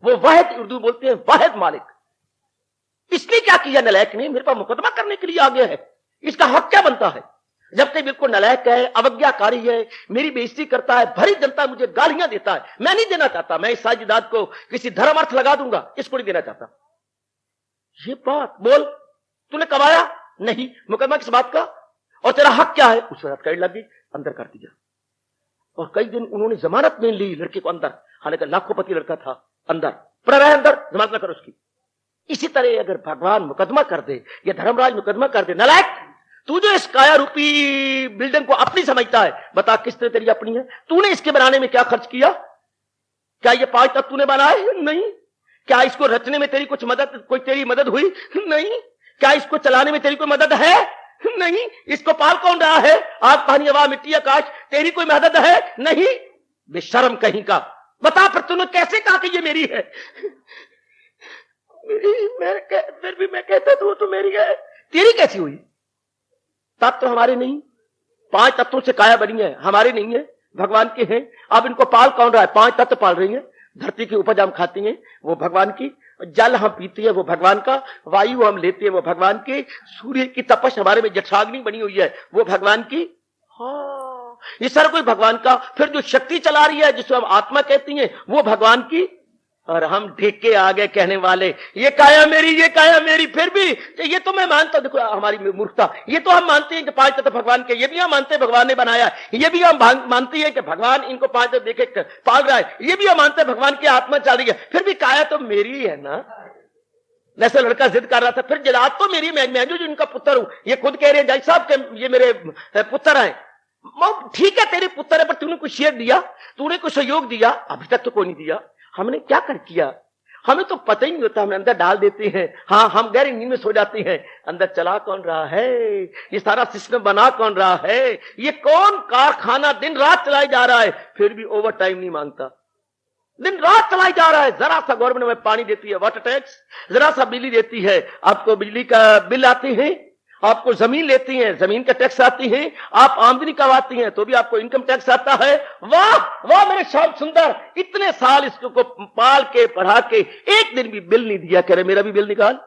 वो वाहिद, उर्दू बोलते हैं वाहिद मालिक। इसने क्या किया नलायक ने? मेरे पास मुकदमा करने के लिए आ गया है, इसका हक क्या बनता है? जबकि बिल्कुल नलायक है, अवज्ञाकारी है, मेरी बेइज्जती करता है, भरी जनता मुझे गालियां देता है, मैं नहीं देना चाहता, मैं इस साजिदाद को किसी धर्म अर्थ लगा दूंगा, इसको नहीं देना चाहता। ये बात बोल, तूने कमाया नहीं, मुकदमा किस बात का, और तेरा हक क्या है? उस वक्त कड़ी लग गई, अंदर कर दिया, और कई दिन उन्होंने जमानत में ली लड़के को अंदर, हालांकि लाखोंपति लड़का था, अंदर पर रहे, अंदर जमानत न करो उसकी। इसी तरह अगर भगवान मुकदमा कर दे या धर्मराज मुकदमा कर दे, नलायक तू जो इस काया रूपी बिल्डिंग को अपनी समझता है, बता किस तरह तेरी अपनी है? तूने इसके बनाने में क्या खर्च किया? क्या ये 5 तक तूने बनाए? नहीं। क्या इसको रचने में तेरी कुछ मदद, कोई तेरी मदद हुई? नहीं। क्या इसको चलाने में तेरी कोई मदद है? नहीं। इसको पाल कौन रहा है? आग पानी हवा मिट्टी आकाश, तेरी कोई मदद है? नहीं। बेशर्म कहीं का, बता फिर तूने कैसे कहा कि ये मेरी है? फिर भी मैं कहता तो वो तो मेरी है, तेरी कैसी हुई? तत्व तो हमारे नहीं, 5 तत्वों से काया बनी है, हमारे नहीं है, भगवान के हैं। अब इनको पाल कौन रहा है? 5 तत्व पाल रही है। धरती की उपज हम खाती हैं, वो भगवान की, जल हम पीते हैं, वो भगवान का, वायु हम लेते हैं, वो भगवान की, सूर्य की तपश हमारे में जठराग्नि बनी हुई है, वो भगवान की। हाँ, ये सारा कोई भगवान का। फिर जो शक्ति चला रही है जिसको हम आत्मा कहती हैं, वो भगवान की। और हम ढेक के आगे कहने वाले ये काया मेरी, ये काया मेरी। फिर भी ये तो मैं मानता हूं, देखो हमारी मूर्खता, ये तो हम मानते हैं कि 5 तत्व भगवान के, ये भी हम मानते हैं भगवान ने बनाया, ये भी हम मानते हैं कि भगवान इनको 5 तत्व देखे पाल रहा है, ये भी हम मानते हैं भगवान की आत्मा चल रही है। फिर भी काया तो मेरी है ना। जैसे लड़का जिद कर रहा था, फिर जलाद तो मेरी, मैं जो इनका पुत्र हूं, ये खुद कह रहे हैं जज साहब के ये मेरे पुत्र हैं। ठीक है तेरे पुत्र है, पर तूने कुछ शेयर दिया, तूने कुछ सहयोग दिया? अभी तक तो कोई नहीं दिया। हमने क्या कर किया? हमें तो पता ही नहीं होता, हमें अंदर डाल देते हैं, हाँ हम गहरी नींद में सो जाते हैं। अंदर चला कौन रहा है? ये सारा सिस्टम बना कौन रहा है? ये कौन कारखाना दिन रात चलाई जा रहा है, फिर भी ओवर टाइम नहीं मांगता, दिन रात चलाई जा रहा है। जरा सा गवर्नमेंट में पानी देती है, वाटर टैक्स, जरा सा बिजली देती है, आपको बिजली का बिल आते हैं, आपको जमीन लेती हैं, जमीन का टैक्स आती है, आप आमदनी कमाती हैं तो भी आपको इनकम टैक्स आता है। वाह वाह मेरे श्याम सुंदर, इतने साल इसको पाल के पढ़ा के एक दिन भी बिल नहीं दिया, कह रहे मेरा भी बिल निकाल।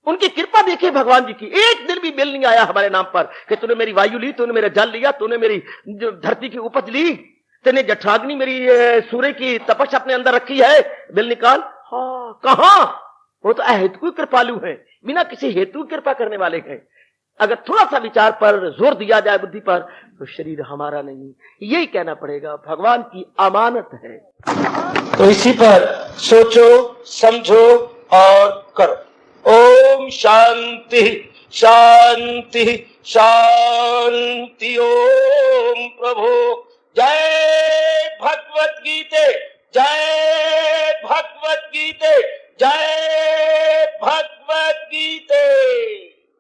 उनकी कृपा देखिए भगवान जी की, एक दिन भी बिल नहीं आया हमारे नाम पर कि तूने मेरी वायु ली, तूने मेरा जल लिया, तूने मेरी धरती की उपज ली, तेने जठराग्नि मेरी सूर्य की तपश अपने अंदर रखी है, बिल निकाल। हाँ कहां? वो तो अहेतु कृपालु है, बिना किसी हेतु कृपा करने वाले हैं। अगर थोड़ा सा विचार पर जोर दिया जाए, बुद्धि पर, तो शरीर हमारा नहीं, यही कहना पड़ेगा, भगवान की अमानत है। तो इसी पर सोचो, समझो और करो। ओम शांति शांति शांति। ओम प्रभु। जय भगवत गीते, जय भगवत गीते, जय